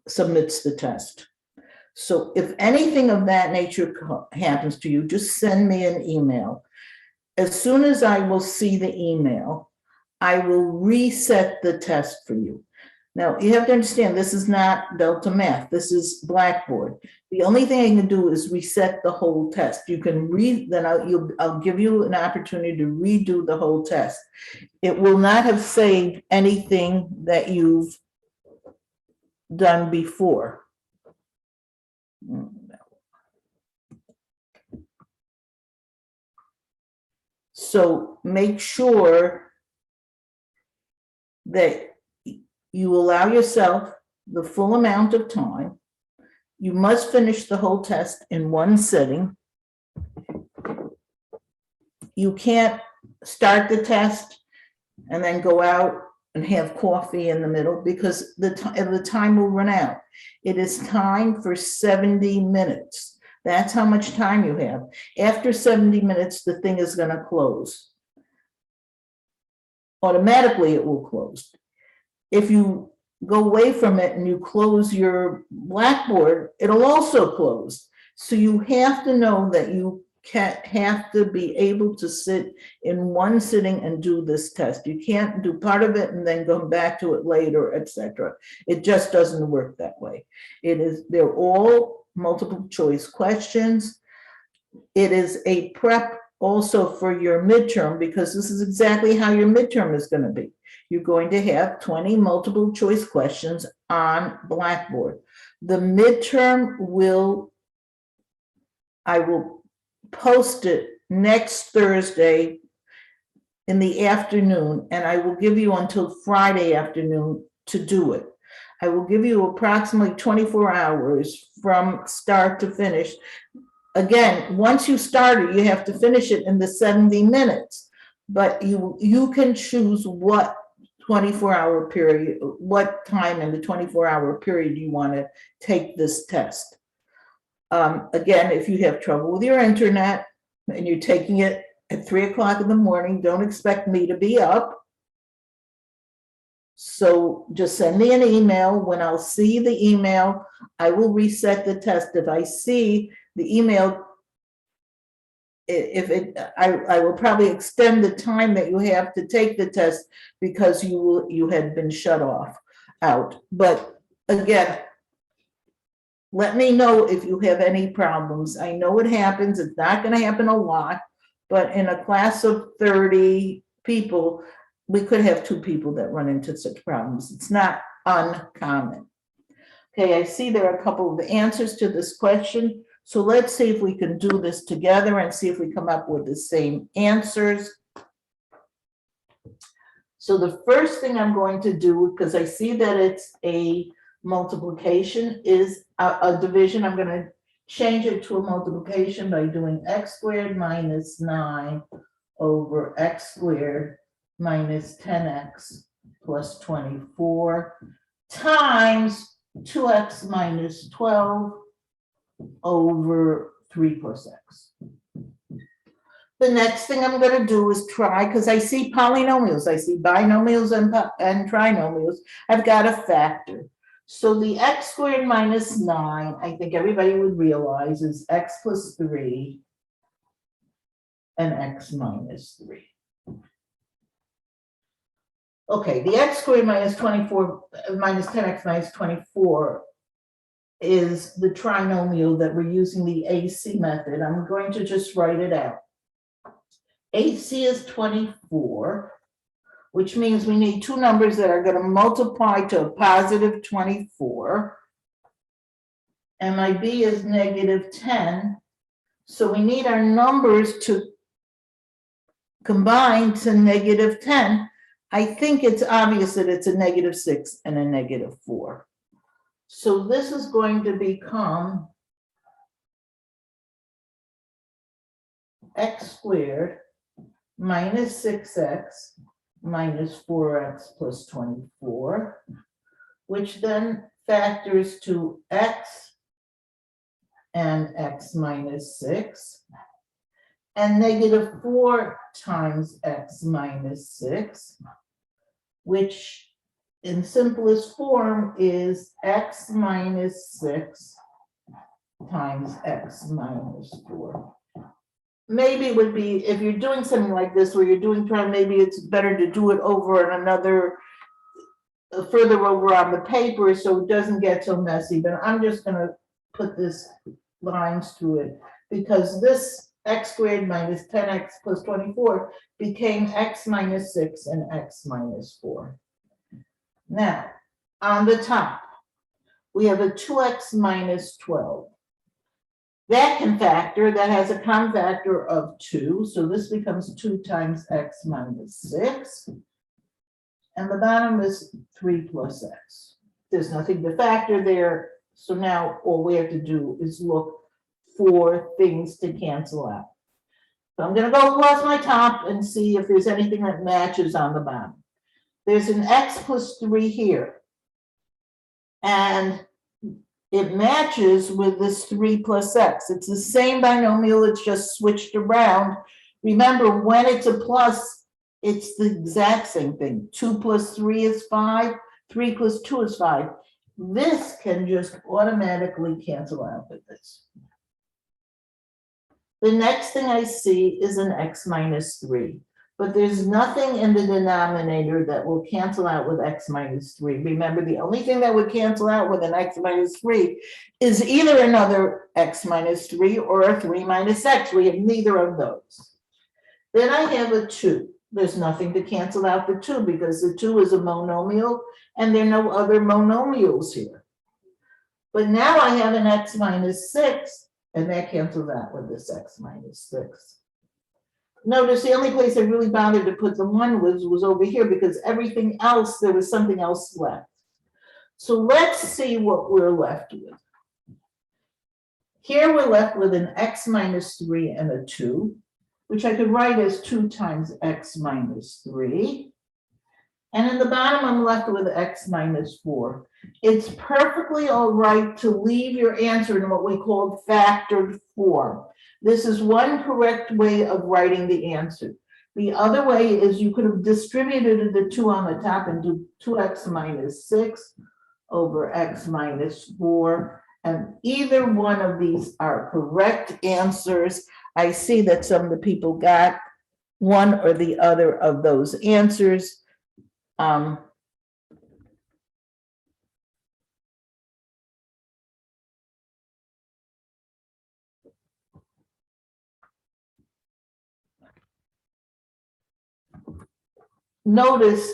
[SPEAKER 1] submits the test. So if anything of that nature happens to you, just send me an email. As soon as I will see the email, I will reset the test for you. Now, you have to understand, this is not Delta Math. This is Blackboard. The only thing I can do is reset the whole test. You can I'll give you an opportunity to redo the whole test. It will not have saved anything that you've done before. So make sure that you allow yourself the full amount of time. You must finish the whole test in one sitting. You can't start the test and then go out and have coffee in the middle, because the time will run out. It is time for 70 minutes. That's how much time you have. After 70 minutes, the thing is going to close. Automatically, it will close. If you go away from it and you close your Blackboard, it'll also close. So you have to know that you have to be able to sit in one sitting and do this test. You can't do part of it and then go back to it later, etc. It just doesn't work that way. They're all multiple choice questions. It is a prep also for your midterm, because this is exactly how your midterm is going to be. You're going to have 20 multiple choice questions on Blackboard. The midterm I will post it next Thursday in the afternoon, and I will give you until Friday afternoon to do it. I will give you approximately 24 hours from start to finish. Again, once you start it, you have to finish it in the 70 minutes, but you can choose what 24-hour period, what time in the 24-hour period you want to take this test. Again, if you have trouble with your internet and you're taking it at 3 o'clock in the morning, don't expect me to be up. So just send me an email. When I'll see the email, I will reset the test. If I see the email, I will probably extend the time that you have to take the test because you had been shut off out. But again, let me know if you have any problems. I know it happens. It's not going to happen a lot, but in a class of 30 people, we could have 2 people that run into such problems. It's not uncommon. Okay, I see there are a couple of answers to this question. So let's see if we can do this together and see if we come up with the same answers. So the first thing I'm going to do, because I see that it's a multiplication, is a division. I'm going to change it to a multiplication by doing x squared minus 9 over x squared minus 10x plus 24 times 2x minus 12 over 3 plus x. The next thing I'm going to do is try, because I see polynomials, I see binomials and trinomials. I've got a factor. So the x squared minus 9, I think everybody would realize, is x plus 3 and x minus 3. Okay, the x squared minus 24 minus 10x minus 24 is the trinomial that we're using the AC method. I'm going to just write it out. AC is 24, which means we need 2 numbers that are going to multiply to a positive 24. And my B is negative 10. So we need our numbers to combine to negative 10. I think it's obvious that it's a negative 6 and a negative 4. So this is going to become x squared minus 6x minus 4x plus 24, which then factors to x and x minus 6, and negative 4 times x minus 6, which in simplest form is x minus 6 times x minus 4. Maybe it would be, if you're doing something like this where you're doing prime, maybe it's better to do it over in another, further over on the paper so it doesn't get so messy. But I'm just going to put this lines to it because this x squared minus 10x plus 24 became x minus 6 and x minus 4. Now, on the top, we have a 2x minus 12. That can factor, that has a common factor of 2. So this becomes 2 times x minus 6. And the bottom is 3 plus x. There's nothing to factor there. So now all we have to do is look for things to cancel out. So I'm going to go across my top and see if there's anything that matches on the bottom. There's an x plus 3 here. And it matches with this 3 plus x. It's the same binomial, it's just switched around. Remember, when it's a plus, it's the exact same thing. 2 plus 3 is 5, 3 plus 2 is 5. This can just automatically cancel out with this. The next thing I see is an x minus 3. But there's nothing in the denominator that will cancel out with x minus 3. Remember, the only thing that would cancel out with an x minus 3 is either another x minus 3 or a 3 minus x. We have neither of those. Then I have a 2. There's nothing to cancel out the 2 because the 2 is a monomial and there are no other monomials here. But now I have an x minus 6 and that cancels out with this x minus 6. Notice the only place I really bothered to put the 1 was over here because everything else, there was something else left. So let's see what we're left with. Here we're left with an x minus 3 and a 2, which I could write as 2 times x minus 3. And in the bottom, I'm left with x minus 4. It's perfectly all right to leave your answer in what we call factored form. This is one correct way of writing the answer. The other way is you could have distributed the 2 on the top and do 2x minus 6 over x minus 4. And either one of these are correct answers. I see that some of the people got one or the other of those answers. Notice,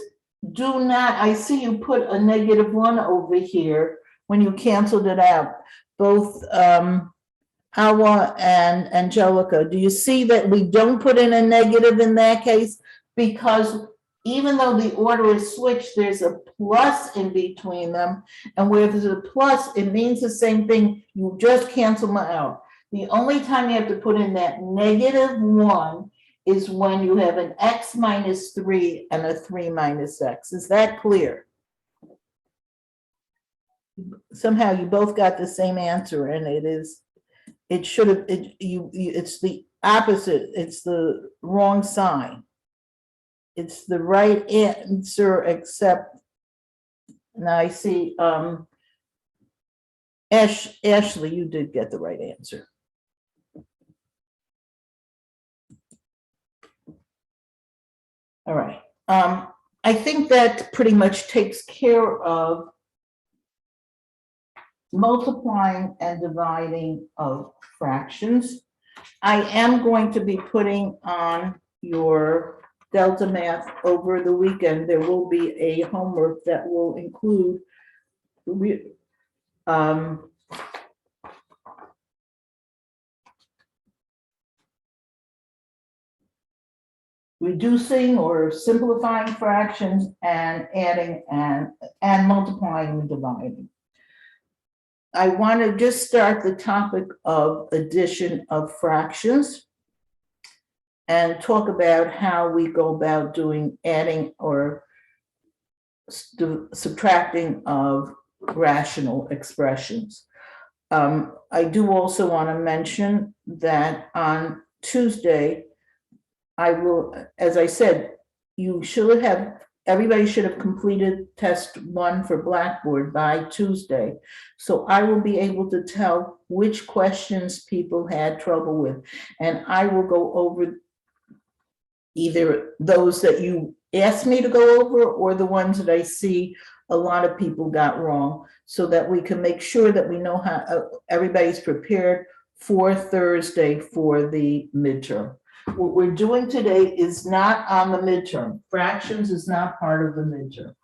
[SPEAKER 1] do not, I see you put a -1 over here when you canceled it out. Both Hawa and Angelica, do you see that we don't put in a negative in that case? Because even though the order is switched, there's a plus in between them. And where there's a plus, it means the same thing. You just cancel them out. The only time you have to put in that -1 is when you have an x minus 3 and a 3 minus x. Is that clear? Somehow you both got the same answer, and it should have, it's the opposite, it's the wrong sign. It's the right answer, except now I see Ashley, you did get the right answer. All right. I think that pretty much takes care of multiplying and dividing of fractions. I am going to be putting on your Delta Math over the weekend. There will be a homework that will include reducing or simplifying fractions and adding and multiplying and dividing. I want to just start the topic of addition of fractions and talk about how we go about doing adding or subtracting of rational expressions. I do also want to mention that on Tuesday, I will, as I said, everybody should have completed test 1 for Blackboard by Tuesday. So I will be able to tell which questions people had trouble with. And I will go over either those that you asked me to go over or the ones that I see a lot of people got wrong, so that we can make sure that we know how everybody's prepared for Thursday for the midterm. What we're doing today is not on the midterm. Fractions is not part of the midterm.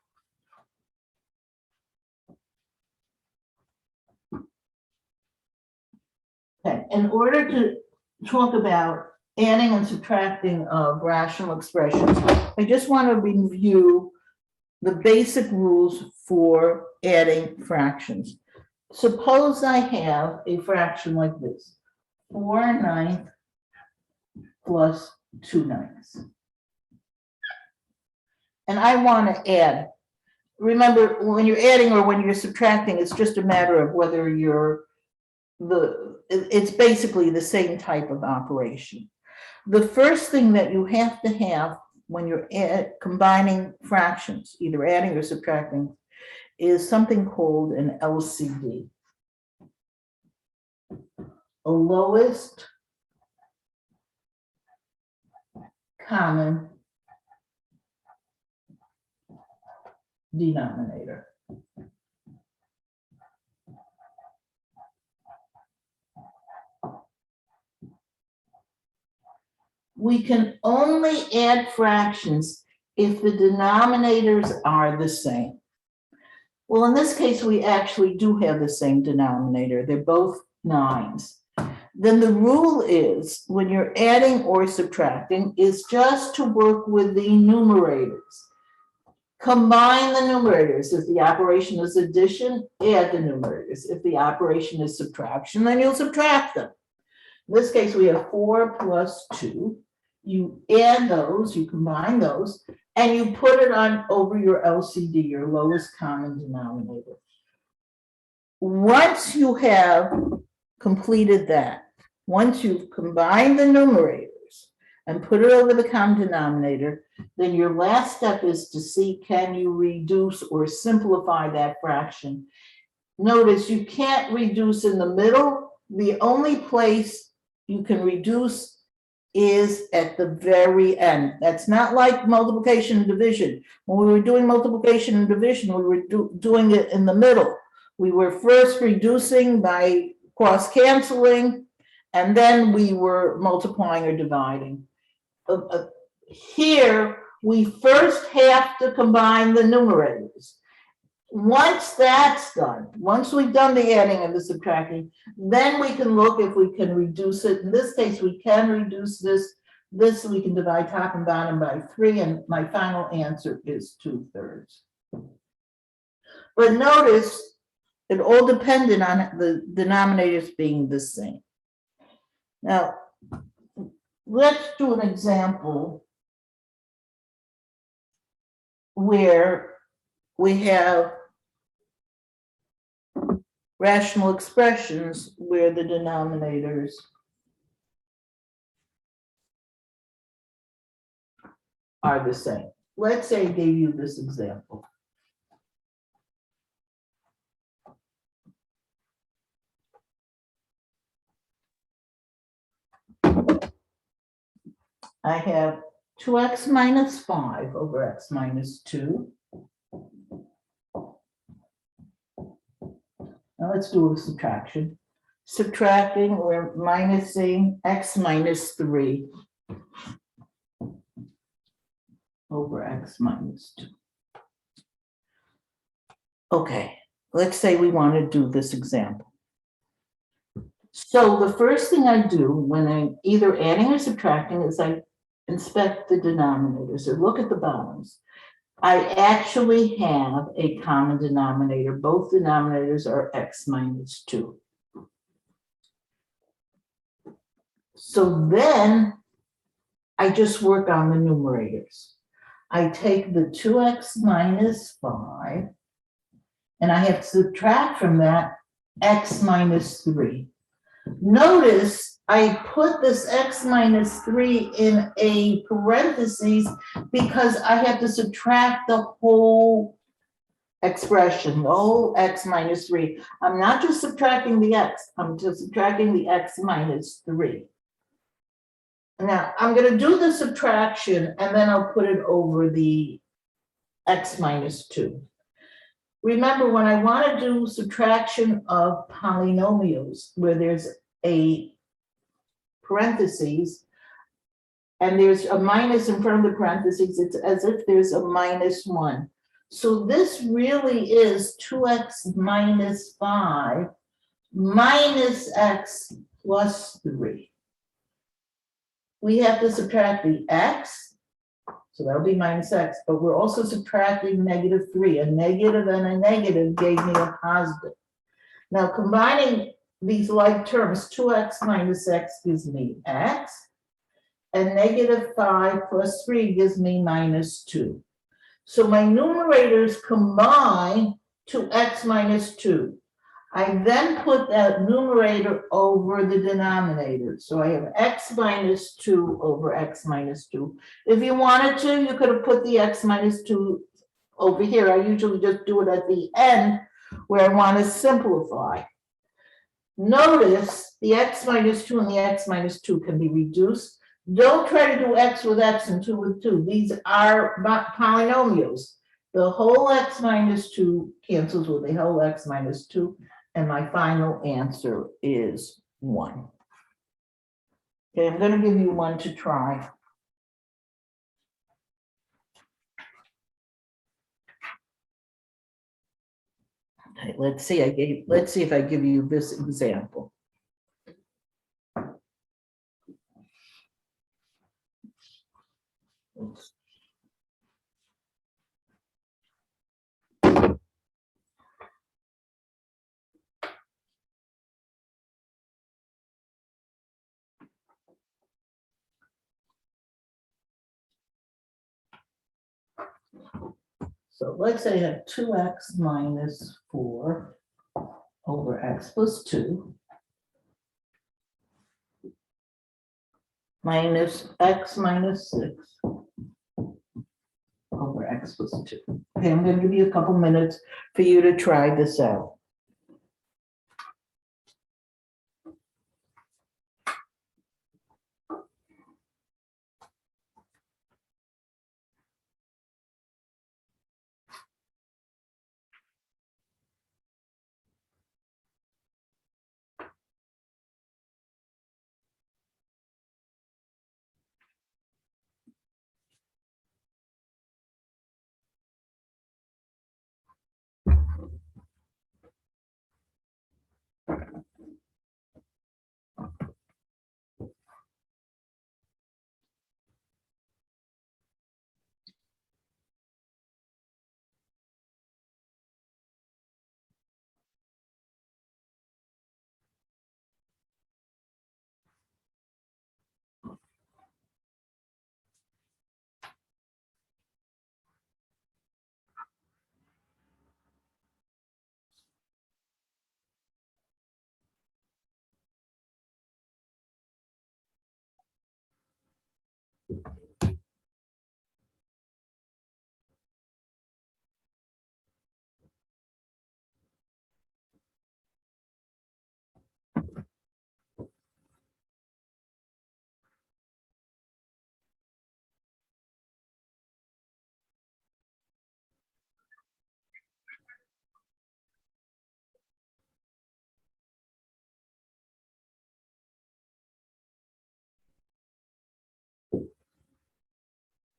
[SPEAKER 1] Okay, in order to talk about adding and subtracting of rational expressions, I just want to review the basic rules for adding fractions. Suppose I have a fraction like this, 4/9 plus 2/9. And I want to add. Remember, when you're adding or when you're subtracting, it's just a matter of whether it's basically the same type of operation. The first thing that you have to have when you're combining fractions, either adding or subtracting, is something called an LCD. A lowest common denominator. We can only add fractions if the denominators are the same. Well, in this case, we actually do have the same denominator. They're both 9s. Then the rule is, when you're adding or subtracting, is just to work with the numerators. Combine the numerators. If the operation is addition, add the numerators. If the operation is subtraction, then you'll subtract them. In this case, we have 4 plus 2. You add those, you combine those, and you put it on over your LCD, your lowest common denominator. Once you have completed that, once you've combined the numerators and put it over the common denominator, then your last step is to see, can you reduce or simplify that fraction? Notice you can't reduce in the middle. The only place you can reduce is at the very end. That's not like multiplication and division. When we were doing multiplication and division, we were doing it in the middle. We were first reducing by cross canceling, and then we were multiplying or dividing. Here, we first have to combine the numerators. Once that's done, once we've done the adding and the subtracting, then we can look if we can reduce it. In this case, we can reduce this. This we can divide top and bottom by 3, and my final answer is 2/3. But notice, it all depended on the denominators being the same. Now, let's do an example where we have rational expressions where the denominators are the same. Let's say I gave you this example. I have 2x minus 5 over x minus 2. Now let's do a subtraction. Subtracting, we're minusing x minus 3 over x minus 2. Okay, let's say we want to do this example. So the first thing I do when I'm either adding or subtracting is I inspect the denominators or look at the bottoms. I actually have a common denominator. Both denominators are x minus 2. So then I just work on the numerators. I take the 2x minus 5 and I have to subtract from that x minus 3. Notice I put this x minus 3 in a parentheses because I have to subtract the whole expression, the whole x minus 3. I'm not just subtracting the x, I'm just subtracting the x minus 3. Now, I'm going to do the subtraction and then I'll put it over the x minus 2. Remember, when I want to do subtraction of polynomials where there's a parentheses and there's a minus in front of the parentheses, it's as if there's a minus 1. So this really is 2x minus 5 minus x plus 3. We have to subtract the x, so that'll be minus x, but we're also subtracting negative 3. A negative and a negative gave me a positive. Now combining these like terms, 2x minus x gives me x, and negative 5 plus 3 gives me minus 2. So my numerators combine to x minus 2. I then put that numerator over the denominator. So I have x minus 2 over x minus 2. If you wanted to, you could have put the x minus 2 over here. I usually just do it at the end where I want to simplify. Notice the x minus 2 and the x minus 2 can be reduced. Don't try to do x with x and 2 with 2. These are not polynomials. The whole x minus 2 cancels with the whole x minus 2. And my final answer is 1. Okay, I'm going to give you one to try. Okay, let's see if I give you this example. So let's say I have 2x minus 4 over x plus 2 minus x minus 6 over x plus 2. Okay, I'm going to give you a couple minutes for you to try this out.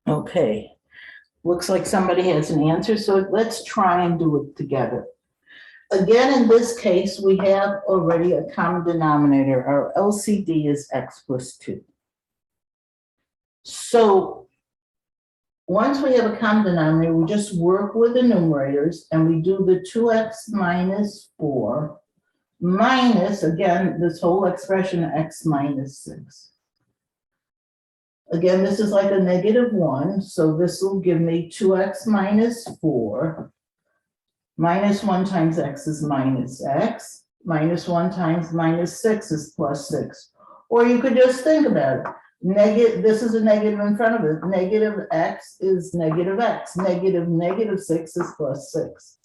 [SPEAKER 1] Okay, looks like somebody has an answer, so let's try and do it together. Again, in this case, we have already a common denominator. Our LCD is x plus 2. So once we have a common denominator, we just work with the numerators and we do the 2x minus 4 minus, again, this whole expression x minus 6. Again, this is like a -1, so this will give me 2x minus 4. Minus 1 times x is minus x. Minus 1 times minus 6 is plus 6. Or you could just think about it. This is a negative in front of it. Negative x is negative x. Negative 6 is plus 6.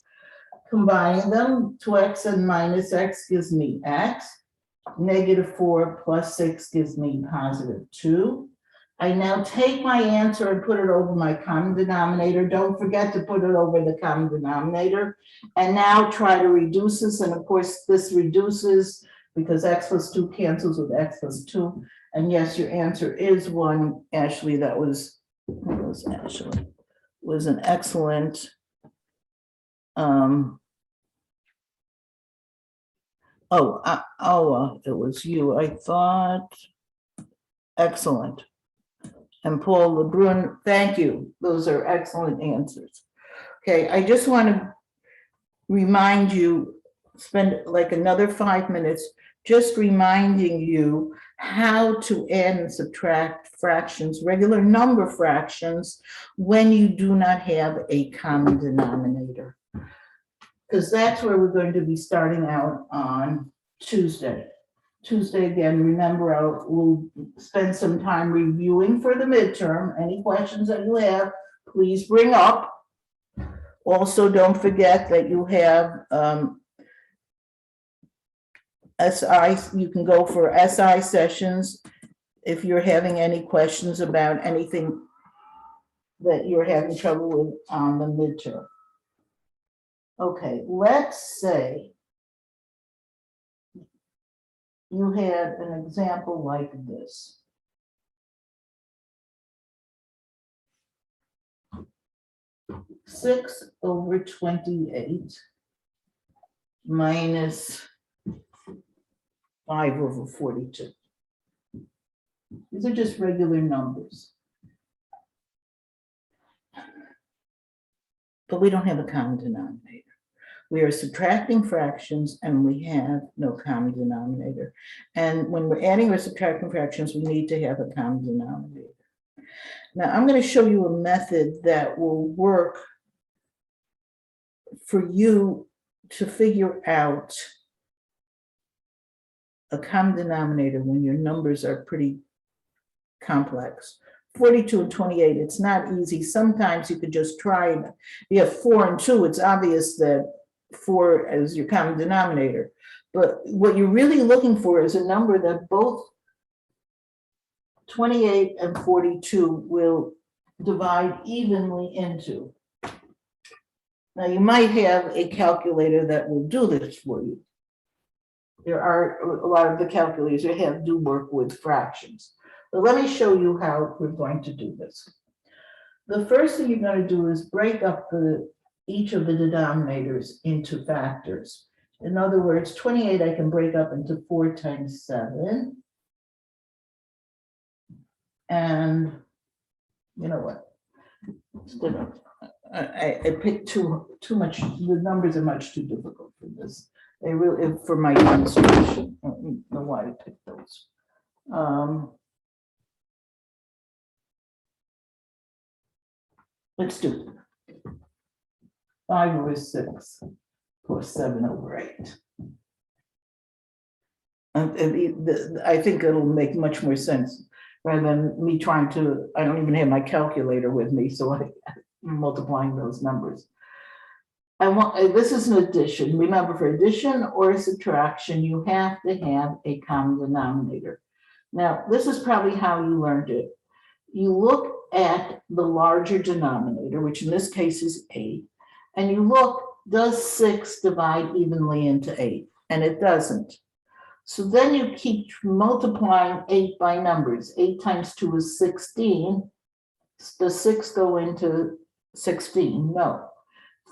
[SPEAKER 1] Combining them, 2x and minus x gives me x. -4 plus 6 gives me positive 2. I now take my answer and put it over my common denominator. Don't forget to put it over the common denominator. And now try to reduce this. And of course, this reduces because x plus 2 cancels with x plus 2. And yes, your answer is 1. Ashley, that was Ashley? Was an excellent. It was you. I thought. Excellent. And Paul LeBrun, thank you. Those are excellent answers. Okay, I just want to remind you, spend like another 5 minutes just reminding you how to add and subtract fractions, regular number fractions, when you do not have a common denominator. Because that's where we're going to be starting out on Tuesday. Tuesday, again, remember, we'll spend some time reviewing for the midterm. Any questions that you have, please bring up. Also, don't forget that you have SI, you can go for SI sessions if you're having any questions about anything that you're having trouble with on the midterm. Okay, let's say you had an example like this. Six over 28 minus 5 over 42. These are just regular numbers. But we don't have a common denominator. We are subtracting fractions and we have no common denominator. And when we're adding or subtracting fractions, we need to have a common denominator. Now I'm going to show you a method that will work for you to figure out a common denominator when your numbers are pretty complex. 42 and 28, it's not easy. Sometimes you could just try it. You have 4 and 2, it's obvious that 4 is your common denominator. But what you're really looking for is a number that both 28 and 42 will divide evenly into. Now, you might have a calculator that will do this for you. There are a lot of the calculators that do work with fractions. But let me show you how we're going to do this. The first thing you're going to do is break up each of the denominators into factors. In other words, 28 I can break up into 4 times 7. And you know what? Instead of, I picked too much, the numbers are much too difficult for this. They really, for my demonstration, I don't know why I picked those. Let's do 5 over 6 plus 7 over 8. And I think it'll make much more sense rather than me trying to, I don't even have my calculator with me, so I'm multiplying those numbers. This is an addition. Remember, for addition or subtraction, you have to have a common denominator. Now, this is probably how you learned it. You look at the larger denominator, which in this case is 8, and you look, does 6 divide evenly into 8? And it doesn't. So then you keep multiplying 8 by numbers. 8 times 2 is 16. Does 6 go into 16? No.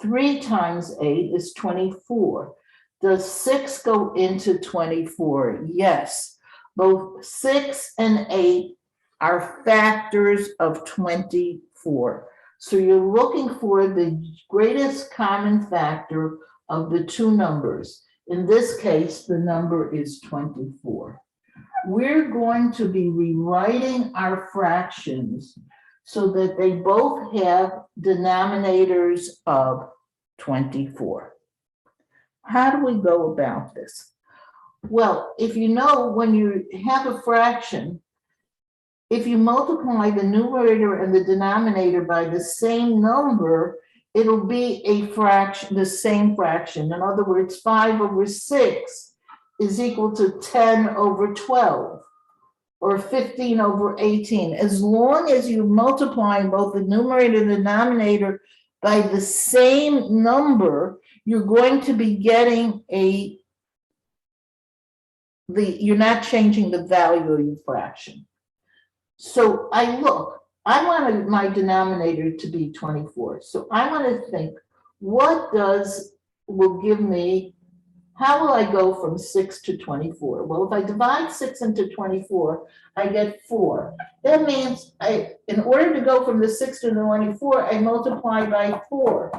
[SPEAKER 1] 3 times 8 is 24. Does 6 go into 24? Yes. Both 6 and 8 are factors of 24. So you're looking for the greatest common factor of the two numbers. In this case, the number is 24. We're going to be rewriting our fractions so that they both have denominators of 24. How do we go about this? Well, if you know, when you have a fraction, if you multiply the numerator and the denominator by the same number, it'll be a fraction, the same fraction. In other words, 5 over 6 is equal to 10 over 12 or 15 over 18. As long as you multiply both the numerator and the denominator by the same number, you're going to be getting you're not changing the value of your fraction. So I wanted my denominator to be 24. So I want to think, will give me, how will I go from 6 to 24? Well, if I divide 6 into 24, I get 4. That means in order to go from the 6 to the 24, I multiply by 4.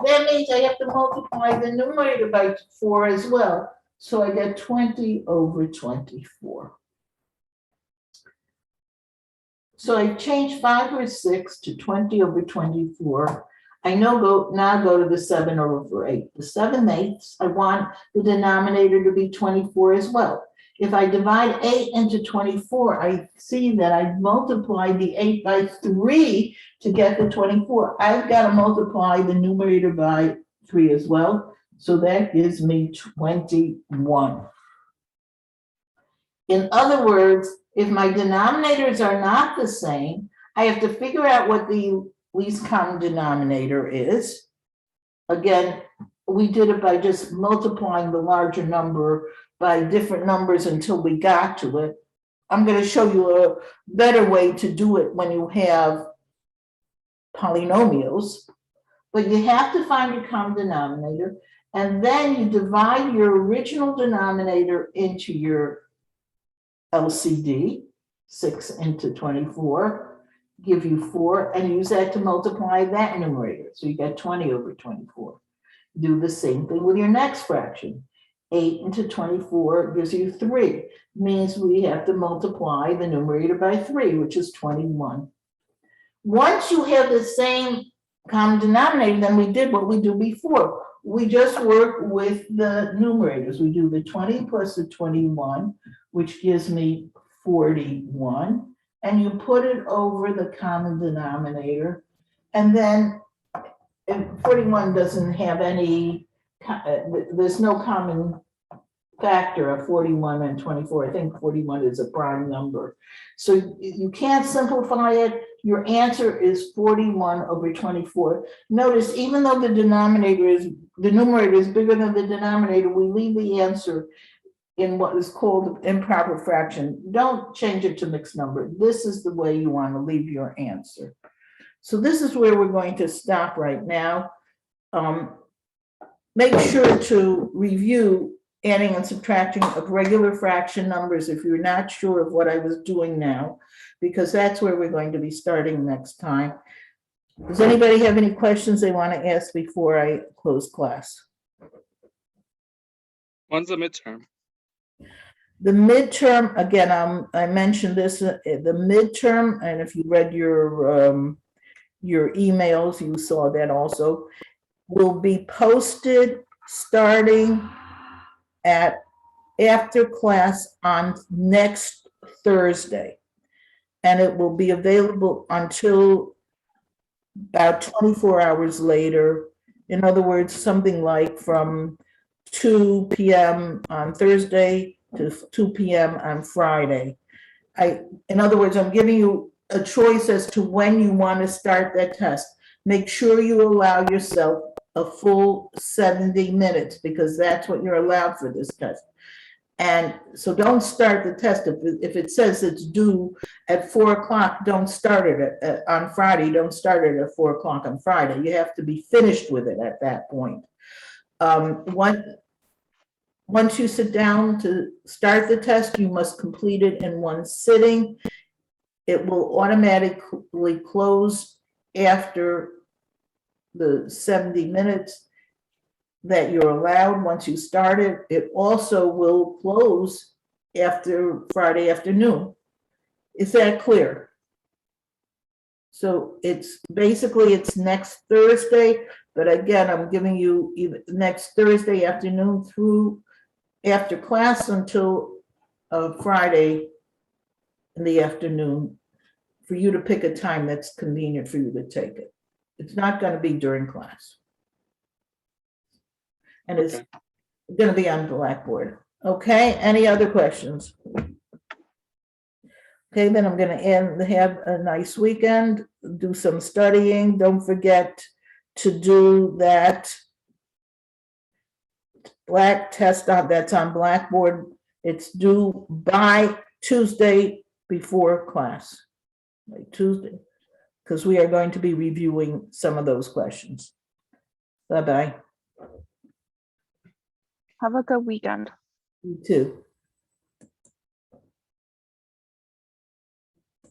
[SPEAKER 1] That means I have to multiply the numerator by 4 as well. So I get 20 over 24. So I change 5 over 6 to 20 over 24. I now go to the 7 over 8. The 7/8, I want the denominator to be 24 as well. If I divide 8 into 24, I see that I multiplied the 8 by 3 to get the 24. I've got to multiply the numerator by 3 as well. So that gives me 21. In other words, if my denominators are not the same, I have to figure out what the least common denominator is. Again, we did it by just multiplying the larger number by different numbers until we got to it. I'm going to show you a better way to do it when you have polynomials. But you have to find your common denominator, and then you divide your original denominator into your LCD, 6 into 24, give you 4, and use that to multiply that numerator. So you get 20 over 24. Do the same thing with your next fraction. 8 into 24 gives you 3. Means we have to multiply the numerator by 3, which is 21. Once you have the same common denominator, then we did what we do before. we just work with the numerators. We do the 20 plus the 21, which gives me 41. And you put it over the common denominator. And then if 41 doesn't have any, there's no common factor of 41 and 24. I think 41 is a prime number. So you can't simplify it. Your answer is 41 over 24. Notice, even though the numerator is bigger than the denominator, we leave the answer in what is called improper fraction. Don't change it to mixed number. This is the way you want to leave your answer. So this is where we're going to stop right now. Make sure to review adding and subtracting of regular fraction numbers if you're not sure of what I was doing now, because that's where we're going to be starting next time. Does anybody have any questions they want to ask before I close class?
[SPEAKER 4] When's the midterm?
[SPEAKER 1] The midterm, again, I mentioned this, the midterm, and if you read your emails, you saw that also, will be posted starting at after class on next Thursday. And it will be available until about 24 hours later. In other words, something like from 2 p.m. on Thursday to 2 p.m. on Friday. In other words, I'm giving you a choice as to when you want to start that test. Make sure you allow yourself a full 70 minutes because that's what you're allowed for this test. And so don't start the test. If it says it's due at 4 o'clock, don't start it on Friday. Don't start it at 4 o'clock on Friday. You have to be finished with it at that point. Once you sit down to start the test, you must complete it in one sitting. It will automatically close after the 70 minutes that you're allowed. Once you start it, it also will close after Friday afternoon. Is that clear? So it's next Thursday, but again, I'm giving you either next Thursday afternoon through after class until Friday in the afternoon for you to pick a time that's convenient for you to take it. It's not going to be during class. And it's going to be on Blackboard. Okay, any other questions? Okay, then I'm going to have a nice weekend, do some studying. Don't forget to do that test that's on Blackboard. It's due by Tuesday before class, like Tuesday, because we are going to be reviewing some of those questions. Bye-bye.
[SPEAKER 5] Have a good weekend.
[SPEAKER 1] You too.